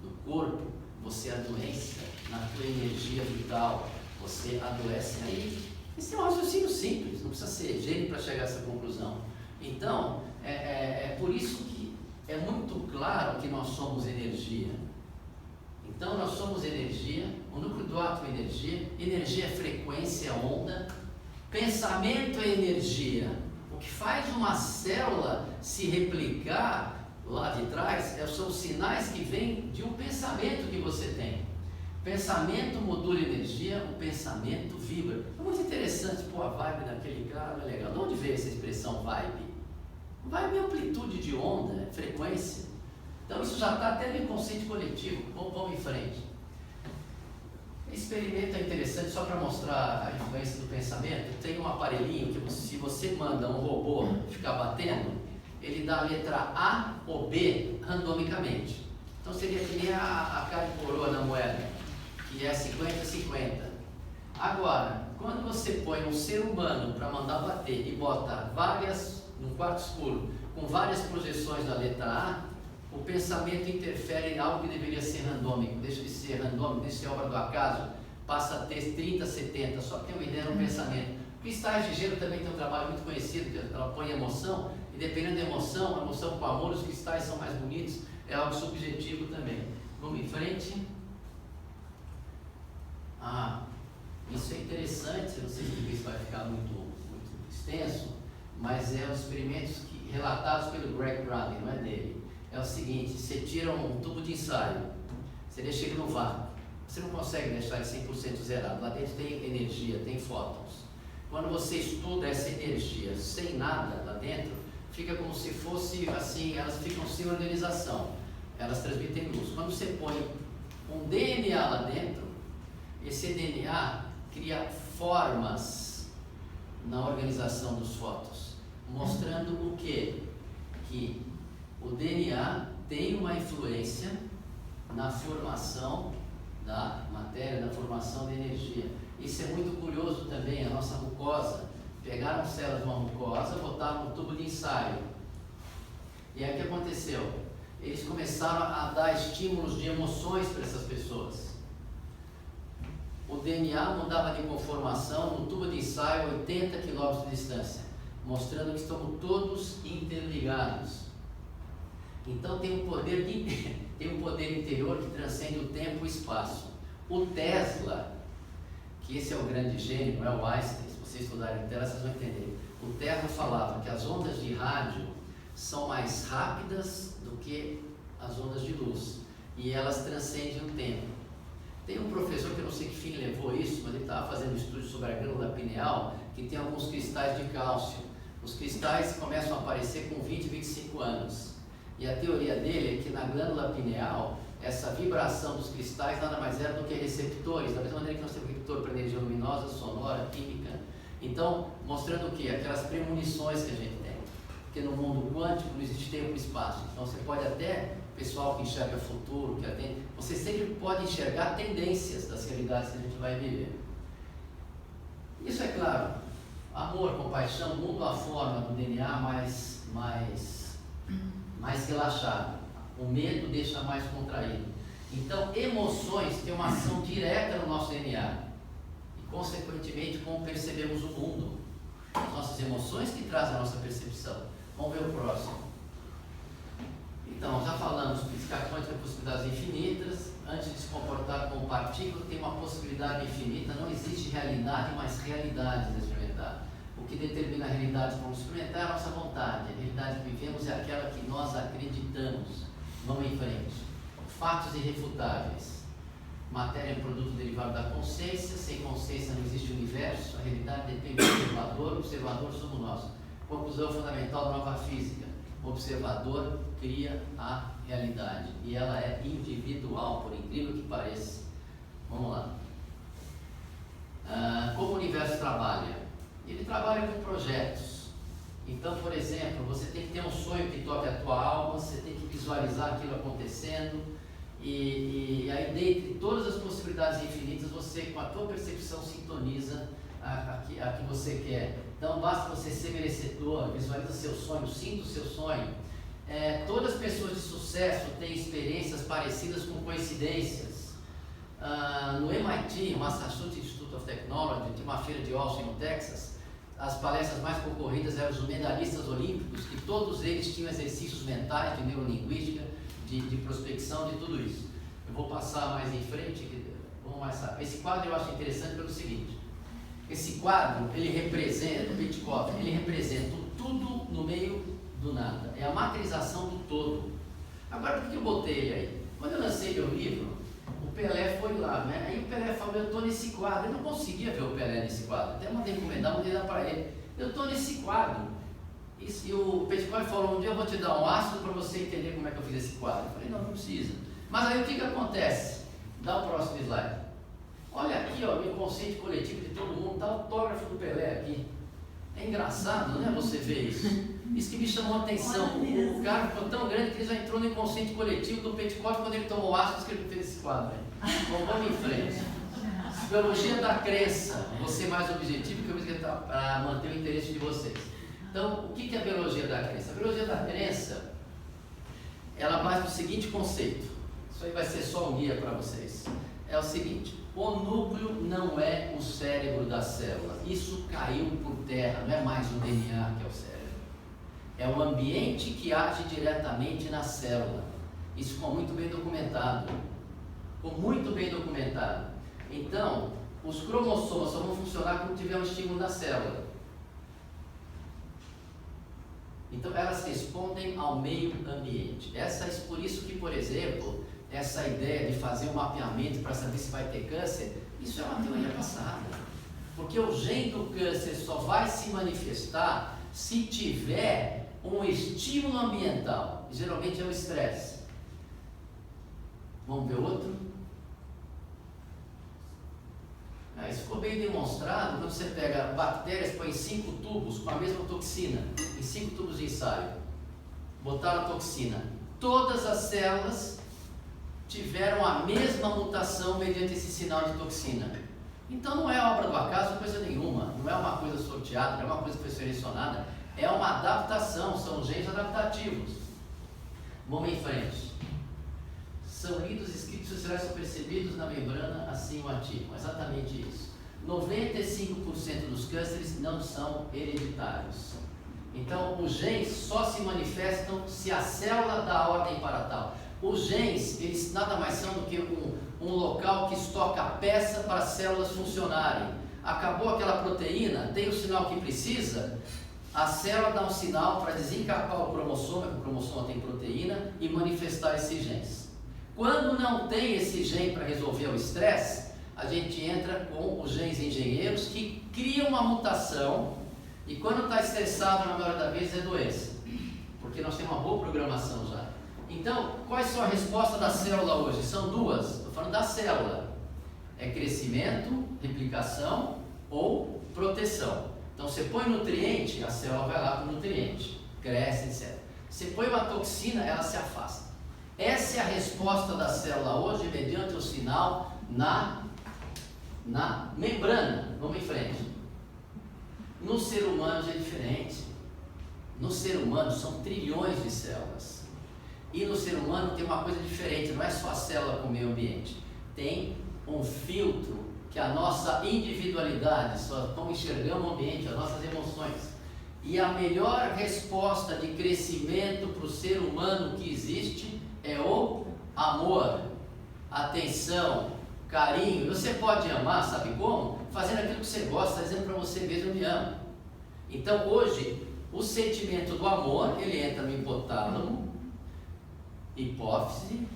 [SPEAKER 1] do corpo, você adoece na tua energia vital, você adoece aí. Esse é um raciocínio simples, não precisa ser gênio para chegar a essa conclusão. Então, é por isso que é muito claro que nós somos energia. Então, nós somos energia, o núcleo do átomo é energia, energia é frequência, onda, pensamento é energia. O que faz uma célula se replicar lá de trás são os sinais que vêm de um pensamento que você tem. Pensamento modula energia, o pensamento vibra. É muito interessante, a vibe daquele cara é legal. De onde veio essa expressão vibe? Vibe é amplitude de onda, é frequência. Então isso já está até no inconsciente coletivo. Vamos em frente. Esse experimento é interessante só para mostrar a influência do pensamento. Tem um aparelhinho que se você manda um robô ficar batendo, ele dá a letra A ou B randomicamente. Então seria que nem a cara e coroa na moeda, que é 50-50. Agora, quando você põe um ser humano para mandar bater e bota num quarto escuro, com várias projeções da letra A, o pensamento interfere em algo que deveria ser randômico, deixa de ser randômico, deixa de ser obra do acaso, passa a ter 30-70, só que tem uma ideia no pensamento. Cristais de gelo também tem um trabalho muito conhecido, que ela põe emoção, e dependendo da emoção, a emoção com amor, os cristais são mais bonitos, é algo subjetivo também. Vamos em frente. Isso é interessante, não sei se isso vai ficar muito extenso, mas é os experimentos relatados pelo Greg Braden, não é dele. É o seguinte, você tira um tubo de ensaio, você deixa ele no vácuo, Você não consegue deixar ele 100% zerado. Lá dentro tem energia, tem fótons. Quando você estuda essa energia sem nada lá dentro, fica como se fosse assim, elas ficam sem organização. Elas transmitem luz. Quando você põe um DNA lá dentro, esse DNA cria formas na organização dos fótons, mostrando o quê? Que o DNA tem uma influência na formação da matéria, na formação da energia. Isso é muito curioso também, a nossa mucosa. Pegaram células de uma mucosa, botaram no tubo de ensaio. E aí o que aconteceu? Eles começaram a dar estímulos de emoções para essas pessoas. O DNA mudava de conformação no tubo de ensaio a 80 km de distância, mostrando que estamos todos interligados. Então tem um poder interior que transcende o tempo e o espaço. O Tesla, que esse é o grande gênio, não é o Einstein, se vocês estudarem Tesla, vocês vão entender. O Tesla falava que as ondas de rádio são mais rápidas do que as ondas de luz, e elas transcendem o tempo. Tem um professor que eu não sei que fim levou isso, mas ele estava fazendo um estudo sobre a glândula pineal, que tem alguns cristais de cálcio. Os cristais começam a aparecer com 20, 25 anos. E a teoria dele é que na glândula pineal, essa vibração dos cristais nada mais é do que receptores, da mesma maneira que nós temos receptor para energia luminosa, sonora, química. Então, mostrando o quê? Aquelas premonições que a gente tem. Porque no mundo quântico não existe tempo e espaço. Então você pode até, pessoal que enxerga futuro, que atende, você sempre pode enxergar tendências das realidades que a gente vai viver. Isso é claro, amor, compaixão, muda a forma do DNA mais relaxado. O medo deixa mais contraído. Então, emoções têm uma ação direta no nosso DNA. E, consequentemente, como percebemos o mundo. As nossas emoções que trazem a nossa percepção. Vamos ver o próximo. Então, já falamos que física quântica tem possibilidades infinitas. Antes de se comportar como partícula, tem uma possibilidade infinita. Não existe realidade, mas realidades a experimentar. O que determina a realidade que vamos experimentar é a nossa vontade. A realidade que vivemos é aquela que nós acreditamos. Vamos em frente. Fatos irrefutáveis. Matéria é um produto derivado da consciência. Sem consciência não existe universo. A realidade depende do observador. O observador somos nós. Conclusão fundamental da nova física. O observador cria a realidade. E ela é individual, por incrível que pareça. Vamos lá. Como o universo trabalha? Ele trabalha com projetos. Então, por exemplo, você tem que ter um sonho que toque a tua alma, você tem que visualizar aquilo acontecendo, e aí, dentre todas as possibilidades infinitas, você, com a tua percepção, sintoniza a que você quer. Então, basta você ser merecedor, visualiza seu sonho, sinta o seu sonho. Todas as pessoas de sucesso têm experiências parecidas com coincidências. No MIT, Massachusetts Institute of Technology, tinha uma feira de Austin, no Texas. As palestras mais concorridas eram os medalhistas olímpicos, que todos eles tinham exercícios mentais, de neurolinguística, de prospecção, de tudo isso. Eu vou passar mais em frente, vamos mais rápido. Esse quadro eu acho interessante pelo seguinte: esse quadro, ele representa, o Petkov, ele representa o tudo no meio do nada. É a materialização do todo. Agora, por que eu botei ele aí? Quando eu lancei meu livro, o Pelé foi lá, né? Aí o Pelé falou, eu estou nesse quadro. Eu não conseguia ver o Pelé nesse quadro. Até mandei encomendar, mandei dar para ele. Eu estou nesse quadro. E o Petkov falou, um dia eu vou te dar um ácido para você entender como é que eu fiz esse quadro. Eu falei, não precisa. Mas aí o que acontece? Dá o próximo slide. Olha aqui, ó, o inconsciente coletivo de todo mundo. Está o autógrafo do Pelé aqui. É engraçado, né, você ver isso? Isso que me chamou a atenção. O cara ficou tão grande que ele já entrou no inconsciente coletivo do Petkov quando ele tomou ácido que ele fez esse quadro. Bom, vamos em frente. Biologia da crença. Vou ser mais objetivo que eu vou para manter o interesse de vocês. Então, o que é a biologia da crença? A biologia da crença, ela base no seguinte conceito. Isso aí vai ser só um guia para vocês. É o seguinte: o núcleo não é o cérebro da célula. Isso caiu por terra, não é mais o DNA que é o cérebro. É o ambiente que age diretamente na célula. Isso ficou muito bem documentado. Ficou muito bem documentado. Então, os cromossomas só vão funcionar quando tiver um estímulo da célula. Então, elas respondem ao meio ambiente. Por isso que, por exemplo, essa ideia de fazer um mapeamento para saber se vai ter câncer, isso é uma teoria passada. Porque o gene do câncer só vai se manifestar se tiver um estímulo ambiental, e geralmente é o estresse. Vamos ver outro? Isso ficou bem demonstrado quando você pega bactérias, põe em 5 tubos com a mesma toxina, em 5 tubos de ensaio. Botaram a toxina. Todas as células tiveram a mesma mutação mediante esse sinal de toxina. Então não é obra do acaso coisa nenhuma, não é uma coisa sorteada, não é uma coisa que foi selecionada, é uma adaptação, são genes adaptativos. Vamos em frente. São lidos, escritos e serão percebidos na membrana, assim o ativo. Exatamente isso. 95% dos cânceres não são hereditários. Então, os genes só se manifestam se a célula dá ordem para tal. Os genes, eles nada mais são do que um local que estoca a peça para as células funcionarem. Acabou aquela proteína, tem o sinal que precisa, a célula dá um sinal para desencapar o cromossomo, porque o cromossomo tem proteína, e manifestar esses genes. Quando não tem esse gene para resolver o estresse, a gente entra com os genes engenheiros que criam uma mutação, e quando está estressado, na maioria das vezes é doença, porque nós temos uma boa programação já. Então, qual é a sua resposta da célula hoje? São duas, estou falando da célula. É crescimento, replicação ou proteção. Então, você põe nutriente, a célula vai lá para o nutriente, cresce, etc. Você põe uma toxina, ela se afasta. Essa é a resposta da célula hoje, mediante o sinal na membrana. Vamos em frente. No ser humano já é diferente. No ser humano são trilhões de células. E no ser humano tem uma coisa diferente, não é só a célula com o meio ambiente. Tem um filtro que a nossa individualidade, só como enxergamos o ambiente, as nossas emoções. E a melhor resposta de crescimento para o ser humano que existe é o amor, atenção, carinho. Você pode amar, sabe como? Fazendo aquilo que você gosta, dizendo para você mesmo, eu me amo. Então hoje, o sentimento do amor, ele entra no hipotálamo, hipófise,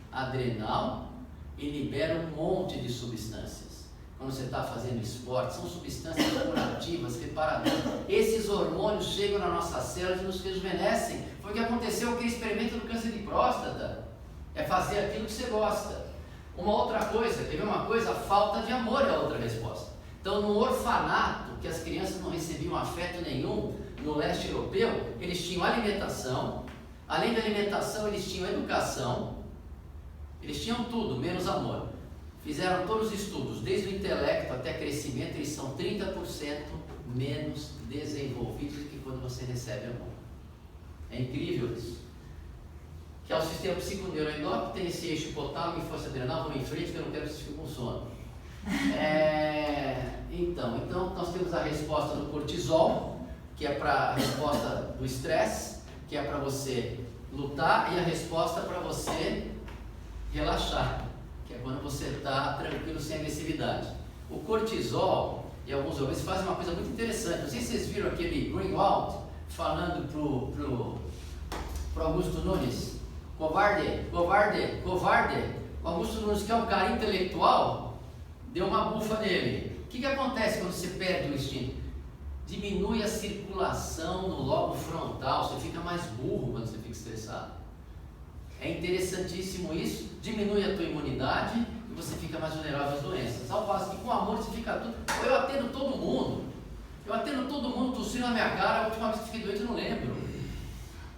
[SPEAKER 1] adrenal e libera um monte de substâncias. Quando você está fazendo esporte, são substâncias curativas, reparadoras. Esses hormônios chegam na nossa célula e nos rejuvenescem. Foi o que aconteceu com aquele experimento do câncer de próstata. É fazer aquilo que você gosta. Uma outra coisa, quer ver uma coisa? A falta de amor é a outra resposta. Então, no orfanato, que as crianças não recebiam afeto nenhum, no leste europeu, eles tinham alimentação. Além da alimentação, eles tinham educação, eles tinham tudo, menos amor. Fizeram todos os estudos, desde o intelecto até crescimento, eles são 30% menos desenvolvidos do que quando você recebe amor. É incrível isso. Que é o sistema psiconeuroendócrino, tem esse eixo hipotálamo e força adrenal. Vamos em frente, que eu não quero que vocês fiquem com sono. Então, nós temos a resposta do cortisol, que é para a resposta do estresse, que é para você lutar, e a resposta para você relaxar, que é quando você está tranquilo, sem agressividade. O cortisol e alguns homens fazem uma coisa muito interessante. Não sei se vocês viram aquele Greenwald falando pro Augusto Nunes: covarde, covarde, covarde. O Augusto Nunes, que é um cara intelectual, deu uma bufa nele. O que acontece quando você perde o instinto? Diminui a circulação no lobo frontal, você fica mais burro quando você fica estressado. É interessantíssimo isso, diminui a tua imunidade e você fica mais vulnerável às doenças. Ao passo que com amor você fica tudo. Eu atendo todo mundo tossindo na minha cara. A última vez que fiquei doente eu não lembro.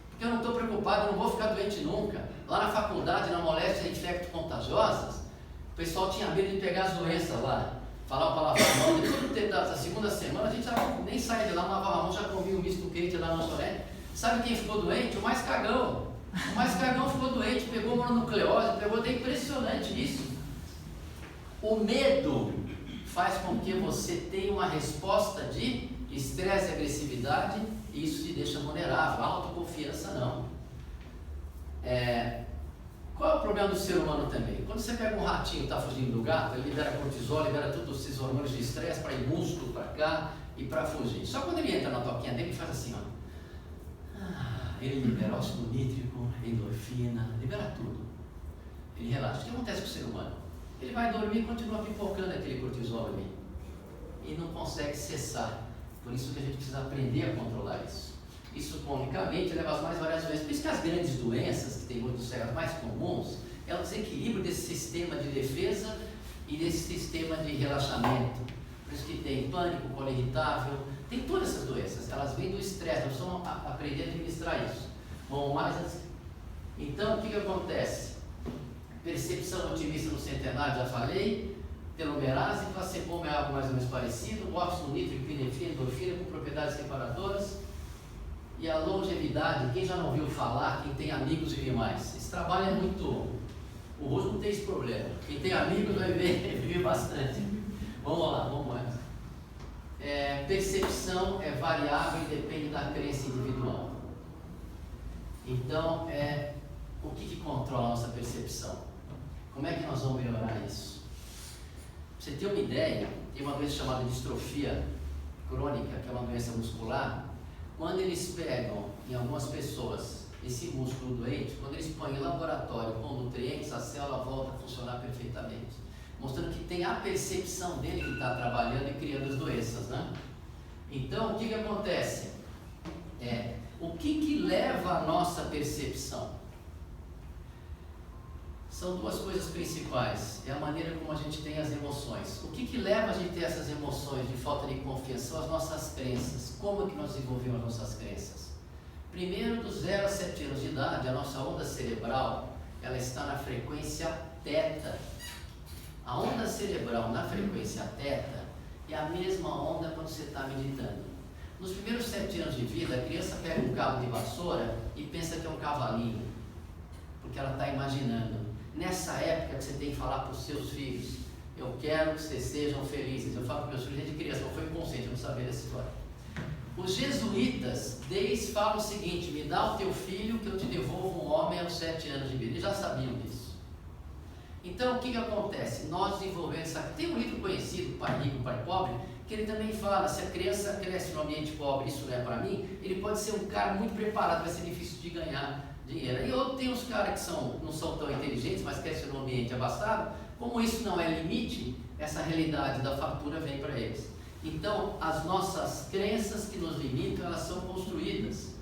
[SPEAKER 1] Porque eu não estou preocupado, eu não vou ficar doente nunca. Lá na faculdade, na moléstia infecto-contagiosas, o pessoal tinha medo de pegar as doenças lá. Falar o palavrão, depois da segunda semana a gente já nem saía de lá, lavava a mão, já comia um misto quente lá no restaurante. Sabe quem ficou doente? O mais cagão. O mais cagão ficou doente, pegou mononucleose, é impressionante isso. O medo faz com que você tenha uma resposta de estresse e agressividade, e isso te deixa vulnerável. A autoconfiança não. Qual é o problema do ser humano também? Quando você pega um ratinho que está fugindo do gato, ele libera cortisol, libera todos esses hormônios de estresse para ir músculo para cá e para fugir. Só quando ele entra na toquinha dele, ele faz assim, ó. Ele libera óxido nítrico, endorfina, libera tudo. Ele relaxa. O que acontece com o ser humano? Ele vai dormir e continua pipocando aquele cortisol ali. E não consegue cessar. Por isso que a gente precisa aprender a controlar isso. Isso, cronicamente, leva às mais várias doenças. Por isso que as grandes doenças, que tem muitos as mais comuns, é o desequilíbrio desse sistema de defesa e desse sistema de relaxamento. Por isso que tem pânico, colo irritável, tem todas essas doenças. Elas vêm do estresse, nós precisamos aprender a administrar isso. Bom, mas então, o que acontece? Percepção otimista no centenário, já falei. Telomerase, placebo é algo mais ou menos parecido. Óxido nítrico, epinefrina, endorfina com propriedades reparadoras. E a longevidade, quem já não ouviu falar, quem tem amigos vive mais. Esse trabalho é muito... O rosto não tem esse problema. Quem tem amigos vai viver bastante. Vamos lá, vamos mais. Percepção é variável e depende da crença individual. Então, o que controla a nossa percepção? Como é que nós vamos melhorar isso? Pra você ter uma ideia, tem uma doença chamada distrofia crônica, que é uma doença muscular. Quando eles pegam em algumas pessoas esse músculo doente, quando eles põem em laboratório com nutrientes, a célula volta a funcionar perfeitamente, mostrando que tem a percepção dele que está trabalhando e criando as doenças, né? Então, o que acontece? O que leva a nossa percepção? São duas coisas principais. É a maneira como a gente tem as emoções. O que leva a gente a ter essas emoções de falta de confiança? São as nossas crenças. Como é que nós desenvolvemos as nossas crenças? Primeiro, dos 0 a 7 anos de idade, a nossa onda cerebral, ela está na frequência θ. A onda cerebral na frequência θ é a mesma onda quando você está meditando. Nos primeiros 7 anos de vida, a criança pega um cabo de vassoura e pensa que é um cavalinho, porque ela está imaginando. Nessa época que você tem que falar para os seus filhos, eu quero que vocês sejam felizes. Eu falo para meus filhos desde criança, não foi inconsciente, eu não sabia dessa história. Os jesuítas, eles falam o seguinte: me dá o teu filho que eu te devolvo um homem aos 7 anos de vida. Eles já sabiam disso. Então, o que acontece? Nós desenvolvemos essa... Tem um livro conhecido, Pai Rico, Pai Pobre, que ele também fala, se a criança cresce num ambiente pobre, isso não é para mim, ele pode ser um cara muito preparado, vai ser difícil de ganhar dinheiro. E outro, tem uns caras que não são tão inteligentes, mas crescem num ambiente abastado, como isso não é limite, essa realidade da fartura vem para eles. Então, as nossas crenças que nos limitam, elas são construídas.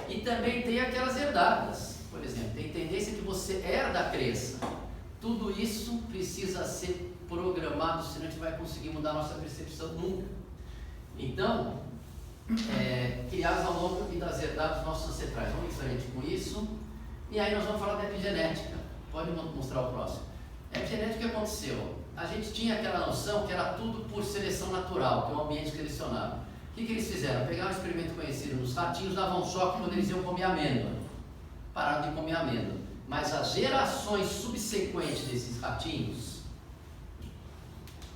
[SPEAKER 1] E também tem aquelas herdadas. Por exemplo, tem tendência que você herda a crença. Tudo isso precisa ser programado, senão a gente vai conseguir mudar a nossa percepção nunca. Então, criadas ao longo e das herdadas dos nossos ancestrais. Vamos em frente com isso. E aí nós vamos falar da epigenética. Pode mostrar o próximo. A epigenética, o que aconteceu? A gente tinha aquela noção que era tudo por seleção natural, que é um ambiente selecionado. O que eles fizeram? Pegaram um experimento conhecido nos ratinhos, davam choque quando eles iam comer amêndoa. Pararam de comer amêndoa. Mas as gerações subsequentes desses ratinhos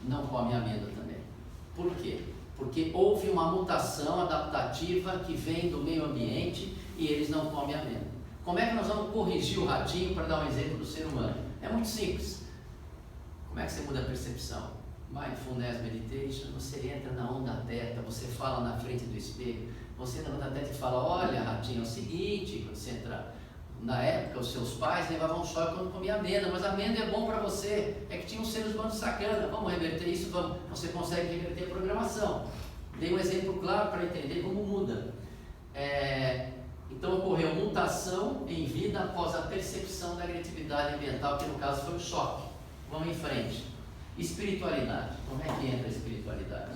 [SPEAKER 1] não comem amêndoa também. Por quê? Porque houve uma mutação adaptativa que vem do meio ambiente e eles não comem amêndoa. Como é que nós vamos corrigir o ratinho para dar um exemplo do ser humano? É muito simples. Como é que você muda a percepção? Mindfulness Meditation, você entra na onda θ, você fala na frente do espelho, você entra na onda θ e fala: olha, ratinho, é o seguinte, quando você entra... Na época, os seus pais levavam choque quando comia amêndoa, mas a amêndoa é bom para você, é que tinha um seres humanos sacana, vamos reverter isso, vamos. Você consegue reverter a programação. Dei um exemplo claro para entender como muda. Então ocorreu mutação em vida após a percepção da agressividade ambiental, que no caso foi o choque. Vamos em frente. Espiritualidade. Como é que entra a espiritualidade?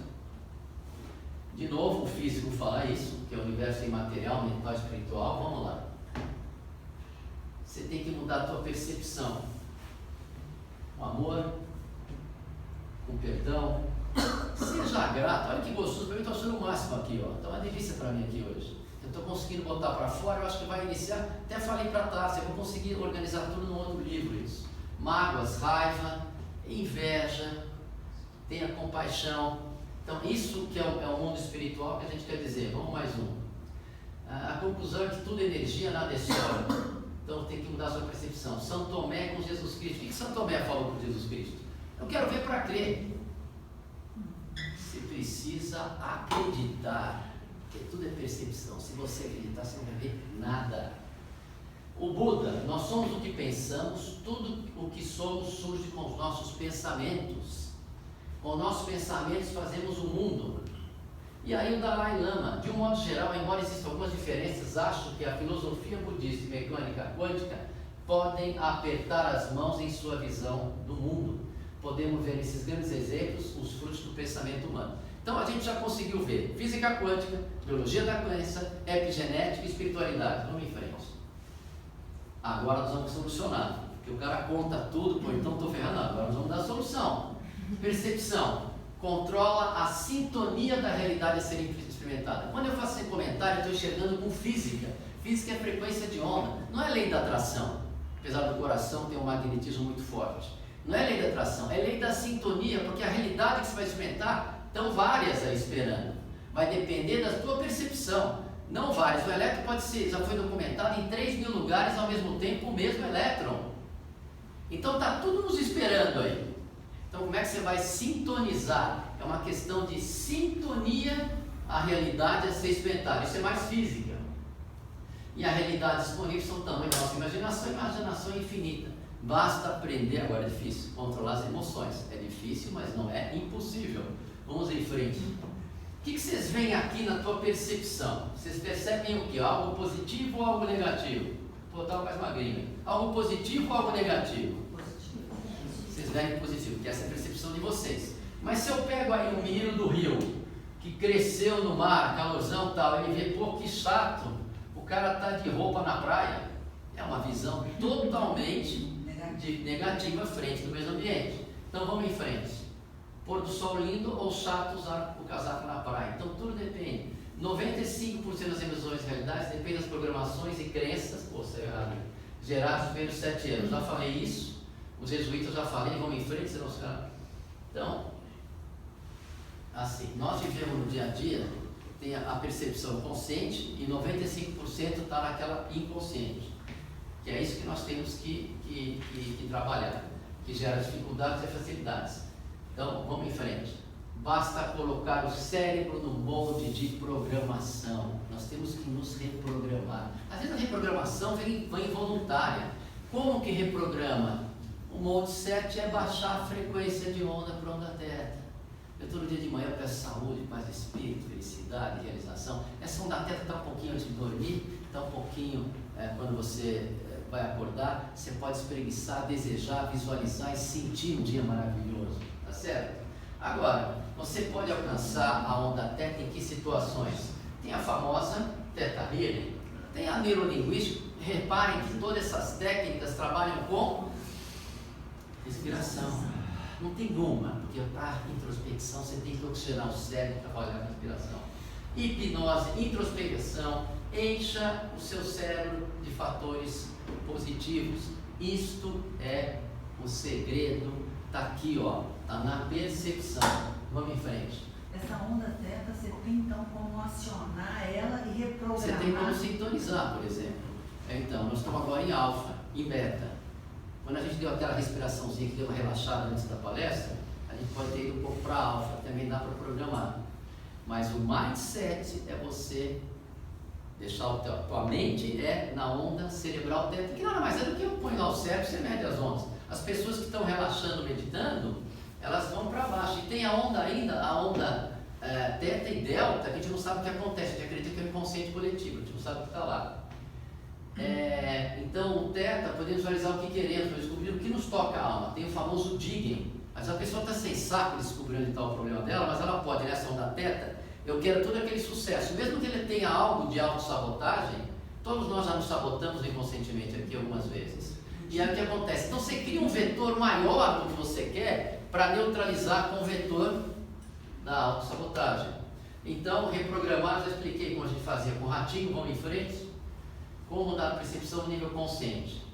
[SPEAKER 1] De novo, o físico fala isso, que é o universo imaterial, mental e espiritual. Vamos lá. Você tem que mudar a tua percepção. Com amor, com perdão. Seja grato. Olha que gostoso, para mim está sendo o máximo aqui, ó. Está uma delícia para mim aqui hoje. Eu estou conseguindo botar para fora, eu acho que vai iniciar. Até falei para a Tássia, eu vou conseguir organizar tudo num outro livro isso. Mágoas, raiva, inveja, tenha compaixão. Então isso que é o mundo espiritual que a gente quer dizer. Vamos mais um. A conclusão é que tudo é energia, nada é sólido. Então tem que mudar a sua percepção. São Tomé com Jesus Cristo. O que São Tomé falou com Jesus Cristo? Eu quero ver para crer. Você precisa acreditar, porque tudo é percepção. Se você acreditar, você não vai ver nada. O Buda, nós somos o que pensamos, tudo o que somos surge com os nossos pensamentos. Com nossos pensamentos fazemos o mundo. E aí o Dalai Lama, de um modo geral, embora existam algumas diferenças, acho que a filosofia budista e mecânica quântica podem apertar as mãos em sua visão do mundo. Podemos ver nesses grandes exemplos os frutos do pensamento humano. Então a gente já conseguiu ver física quântica, biologia da crença, epigenética e espiritualidade. Vamos em frente. Agora nós vamos solucionar, porque o cara conta tudo, pô, então estou ferrando. Agora nós vamos dar a solução. Percepção controla a sintonia da realidade a ser experimentada. Quando eu faço esse comentário, eu estou enxergando com física. Física é frequência de onda, não é lei da atração, apesar do coração ter um magnetismo muito forte. Não é lei da atração, é lei da sintonia, porque a realidade que você vai experimentar estão várias aí esperando. Vai depender da tua percepção, não várias. O elétron pode ser, já foi documentado em 3.000 lugares ao mesmo tempo, o mesmo elétron. Então está tudo nos esperando aí. Então como é que você vai sintonizar? É uma questão de sintonia à realidade a ser experimentada. Isso é mais física. E a realidade disponível são tamanho da nossa imaginação, imaginação infinita. Basta aprender, agora é difícil, controlar as emoções. É difícil, mas não é impossível. Vamos em frente. O que vocês veem aqui na tua percepção? Vocês percebem o que? Algo positivo ou algo negativo? Vou botar mais magrinho. Algo positivo ou algo negativo? Positivo. Vocês veem positivo, que essa é a percepção de vocês. Mas se eu pego aí um menino do Rio, que cresceu no mar, calorzão e tal, ele vê, pô, que chato, o cara tá de roupa na praia. É uma visão totalmente negativa frente do mesmo ambiente. Então vamos em frente. Pôr do sol lindo ou chato usar o casaco na praia. Então tudo depende. 95% das ilusões e realidades dependem das programações e crenças, pô, isso é errado, geradas nos primeiros 7 anos. Já falei isso, os jesuítas já falei, vamos em frente, senão os caras. Então, assim, nós vivemos no dia a dia, tem a percepção consciente e 95% está naquela inconsciente. Que é isso que nós temos que trabalhar, que gera dificuldades e facilidades. Então, vamos em frente. Basta colocar o cérebro no molde de programação. Nós temos que nos reprogramar. Às vezes a reprogramação vem involuntária. Como que reprograma? O molde certo é baixar a frequência de onda para onda teta. Eu todo dia de manhã peço saúde, paz de espírito, felicidade, realização. Essa onda teta está um pouquinho antes de dormir, está um pouquinho quando você vai acordar, você pode espreguiçar, desejar, visualizar e sentir um dia maravilhoso, tá certo? Agora, você pode alcançar a onda teta em que situações? Tem a famosa Theta Healing, tem a neurolinguística. Reparem que todas essas técnicas trabalham com respiração. Não tem uma, porque para introspecção você tem que oxigenar o cérebro para trabalhar com respiração. Hipnose, introspecção, encha o seu cérebro de fatores positivos. Isto é o segredo, está aqui, ó, está na percepção. Vamos em frente.
[SPEAKER 3] Essa onda teta, você tem então como acionar ela e reprogramar?
[SPEAKER 1] Você tem como sintonizar, por exemplo. Então, nós estamos agora em alfa, em beta. Quando a gente deu aquela respiraçãozinha que deu uma relaxada antes da palestra, a gente pode ter ido um pouco para alfa, também dá para programar. Mas o mindset é você deixar a tua mente na onda cerebral teta, que nada mais é do que eu ponho lá o cérebro e você mede as ondas. As pessoas que estão relaxando, meditando, elas vão para baixo. E tem a onda ainda, a onda teta e delta, que a gente não sabe o que acontece, a gente acredita que é o inconsciente coletivo, a gente não sabe o que está lá. Então o teta, podemos visualizar o que queremos, para descobrir o que nos toca a alma. Tem o famoso digging. Mas a pessoa está sem saco de descobrir onde está o problema dela, mas ela pode, nessa onda teta, eu quero todo aquele sucesso. Mesmo que ele tenha algo de autossabotagem, todos nós já nos sabotamos inconscientemente aqui algumas vezes. E aí o que acontece? Então você cria um vetor maior do que você quer para neutralizar com o vetor da autossabotagem. Então, reprogramar, já expliquei como a gente fazia com o ratinho, vamos em frente. Como dar a percepção no nível consciente.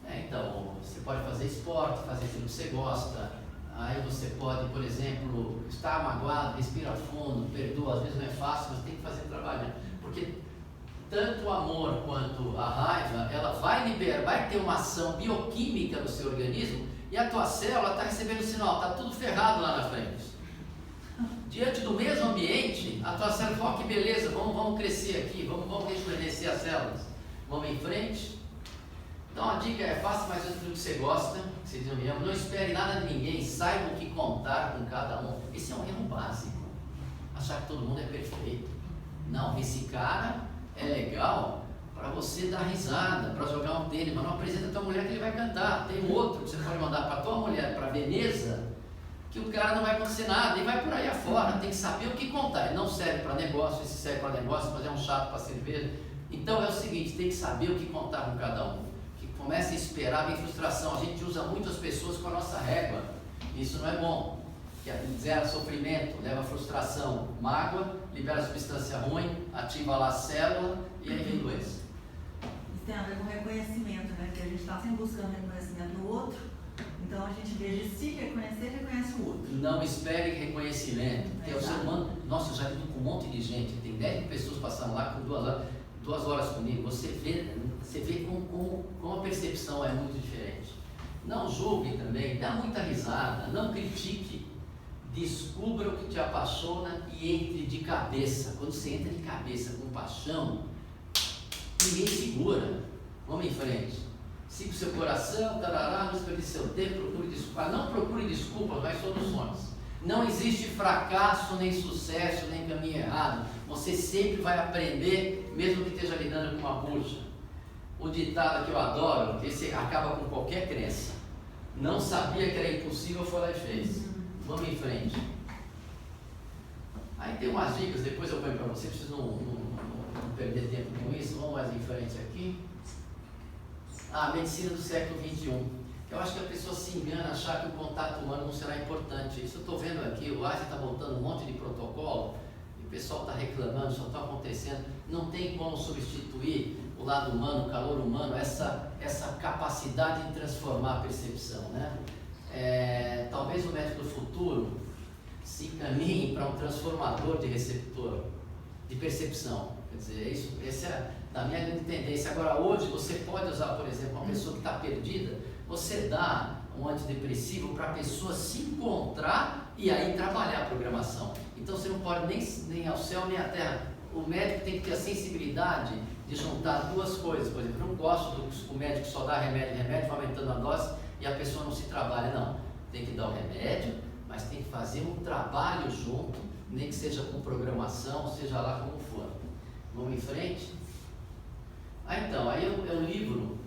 [SPEAKER 1] Então, você pode fazer esporte, fazer aquilo que você gosta. Aí você pode, por exemplo, estar magoado, respira fundo, perdoa. Às vezes não é fácil, mas tem que fazer trabalho. Porque tanto o amor quanto a raiva, ela vai liberar, vai ter uma ação bioquímica no seu organismo e a tua célula está recebendo sinal, está tudo ferrado lá na frente. Diante do mesmo ambiente, a tua célula fala, que beleza, vamos crescer aqui, vamos rejuvenescer as células. Vamos em frente? Então a dica é: faça mais aquilo que você gosta, que você ama. Não espere nada de ninguém, saiba o que contar com cada um. Esse é um erro básico. Achar que todo mundo é perfeito. Não, esse cara é legal para você dar risada, para jogar um tênis, mas não apresenta a tua mulher que ele vai cantar. Tem outro que você pode mandar para a tua mulher, para Veneza, que o cara não vai acontecer nada, e vai por aí afora. Tem que saber o que contar. Ele não serve para negócio, esse serve para negócio, mas é um chato para cerveja. Então é o seguinte, tem que saber o que contar com cada um. Que comece a esperar, vem frustração. A gente usa muitas pessoas com a nossa régua. Isso não é bom. Que gera sofrimento, leva a frustração, mágoa, libera substância ruim, ativa lá a célula e aí vem doença.
[SPEAKER 3] Isso tem a ver com reconhecimento, né? Que a gente está sempre buscando reconhecimento no outro, então a gente, em vez de se reconhecer, reconhece o outro.
[SPEAKER 1] Não espere reconhecimento, porque o ser humano, nossa, eu já lido com um monte de gente, tem 10 pessoas passando lá com 2 horas comigo, você vê como a percepção é muito diferente. Não julgue também, dá muita risada, não critique. Descubra o que te apaixona e entre de cabeça. Quando você entra de cabeça com paixão, ninguém segura. Vamos em frente. Siga o seu coração, tarará, não desperdice seu tempo, procure desculpas. Não procure desculpas, mas soluções. Não existe fracasso, nem sucesso, nem caminho errado. Você sempre vai aprender, mesmo que esteja lidando com uma bucha. O ditado que eu adoro, esse acaba com qualquer crença. Não sabia que era impossível, foi lá e fez. Vamos em frente. Aí tem umas dicas, depois eu ponho para você, preciso não perder tempo com isso. Vamos mais em frente aqui. A medicina do século XXI. Eu acho que a pessoa se engana achar que o contato humano não será importante. Isso eu estou vendo aqui, o Einstein está botando um monte de protocolo, e o pessoal está reclamando, isso está acontecendo. Não tem como substituir o lado humano, o calor humano, essa capacidade de transformar a percepção, né? Talvez o médico do futuro se encaminhe para um transformador de receptor, de percepção. Quer dizer, essa é da minha grande tendência. Agora, hoje, você pode usar, por exemplo, uma pessoa que está perdida, você dá um antidepressivo para a pessoa se encontrar e aí trabalhar a programação. Então, você não pode nem ao céu nem à terra. O médico tem que ter a sensibilidade de juntar duas coisas. Por exemplo, eu não gosto do médico só dá remédio, vai aumentando a dose e a pessoa não se trabalha. Não, tem que dar o remédio, mas tem que fazer um trabalho junto, nem que seja com programação, seja lá como for. Vamos em frente? Então, aí é um livro,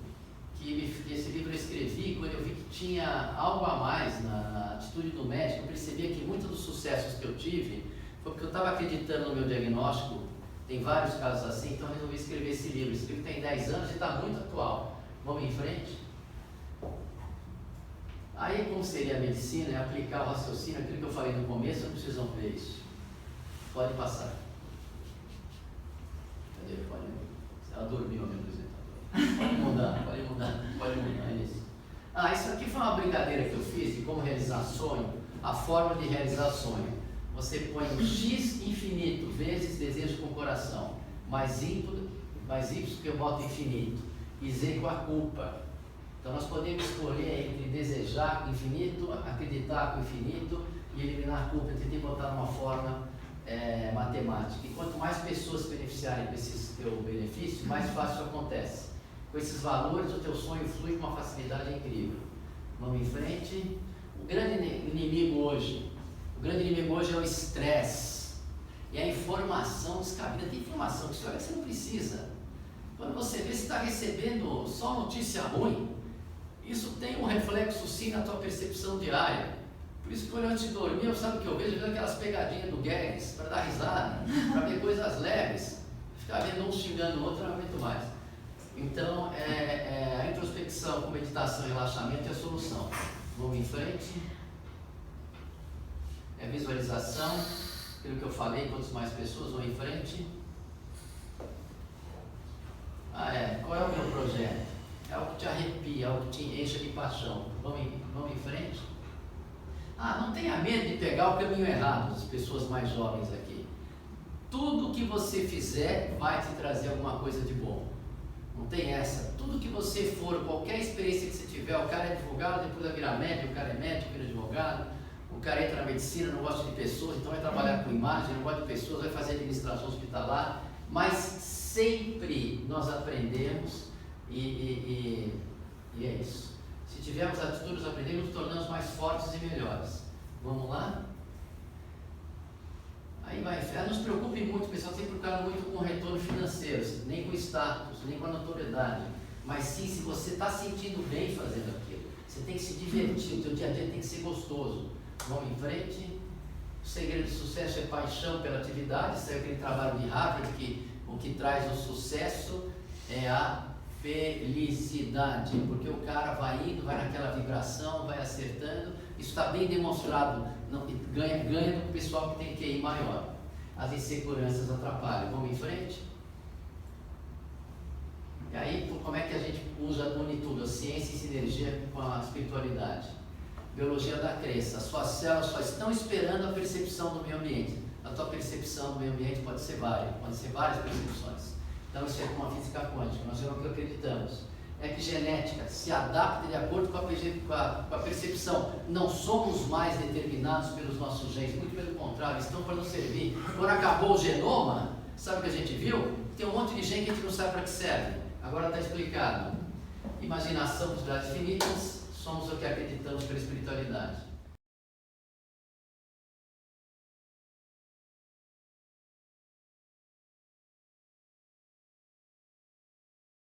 [SPEAKER 1] esse livro eu escrevi quando eu vi que tinha algo a mais na atitude do médico. Eu percebia que muitos dos sucessos que eu tive foi porque eu estava acreditando no meu diagnóstico. Tem vários casos assim, então eu resolvi escrever esse livro. Esse livro tem 10 anos e está muito atual. Vamos em frente? Aí, como seria a medicina, é aplicar o raciocínio, aquilo que eu falei no começo, não precisam ver isso. Pode passar. Cadê? Pode ir. Ela dormiu, meu apresentador. Pode mudar, é isso. Isso aqui foi uma brincadeira que eu fiz de como realizar sonho, a forma de realizar sonho. Você põe um X infinito vezes desejo com o coração, mais Y que eu boto infinito, e Z com a culpa. Então nós podemos escolher entre desejar com o infinito, acreditar com o infinito e eliminar a culpa. Eu tentei botar numa forma matemática. E quanto mais pessoas se beneficiarem com esse teu benefício, mais fácil acontece. Com esses valores, o teu sonho flui com uma facilidade incrível. Vamos em frente. O grande inimigo hoje é o estresse e a informação descabida. Tem informação que você não precisa. Quando você vê, você está recebendo só notícia ruim. Isso tem um reflexo sim na tua percepção diária. Por isso que quando antes de dormir, eu sabe o que eu vejo? Eu vejo aquelas pegadinhas do Guedes para dar risada, para ver coisas leves. Ficar vendo um xingando o outro, eu não aguento mais. Então, a introspecção com meditação e relaxamento é a solução. Vamos em frente. Visualização, aquilo que eu falei, quantas mais pessoas vão em frente. Qual é o meu projeto? É algo que te arrepia, algo que te enche de paixão. Vamos em frente? Não tenha medo de pegar o caminho errado, as pessoas mais jovens aqui. Tudo que você fizer vai te trazer alguma coisa de bom. Não tem essa. Tudo que você for, qualquer experiência que você tiver, o cara é advogado, depois vai virar médico, o cara é médico, vira advogado, o cara entra na medicina, não gosta de pessoas, então vai trabalhar com imagem, não gosta de pessoas, vai fazer administração hospitalar, mas sempre nós aprendemos e é isso. Se tivermos atitudes, aprendemos, nos tornamos mais fortes e melhores. Vamos lá? Aí vai, não nos preocupe muito, o pessoal tem procurado muito com o retorno financeiro, nem com status, nem com a notoriedade, mas sim se você está sentindo bem fazendo aquilo. Você tem que se divertir, o teu dia a dia tem que ser gostoso. Vamos em frente. O segredo do sucesso é paixão pela atividade. Isso é aquele trabalho de Harvard que o que traz o sucesso é a felicidade, porque o cara vai indo, vai naquela vibração, vai acertando. Isso está bem demonstrado, ganha do pessoal que tem QI maior. As inseguranças atrapalham. Vamos em frente? E aí, como é que a gente usa une tudo? A ciência e sinergia com a espiritualidade. Biologia da crença. As suas células só estão esperando a percepção do meio ambiente. A tua percepção do meio ambiente pode ser várias percepções. Então isso é como a física quântica, nós é o que acreditamos. Epigenética, se adapta de acordo com a percepção. Não somos mais determinados pelos nossos genes, muito pelo contrário, estão para nos servir. Quando acabou o genoma, sabe o que a gente viu? Tem um monte de gene que a gente não sabe para que serve. Agora está explicado. Imaginação, quantidades finitas, somos o que acreditamos pela espiritualidade.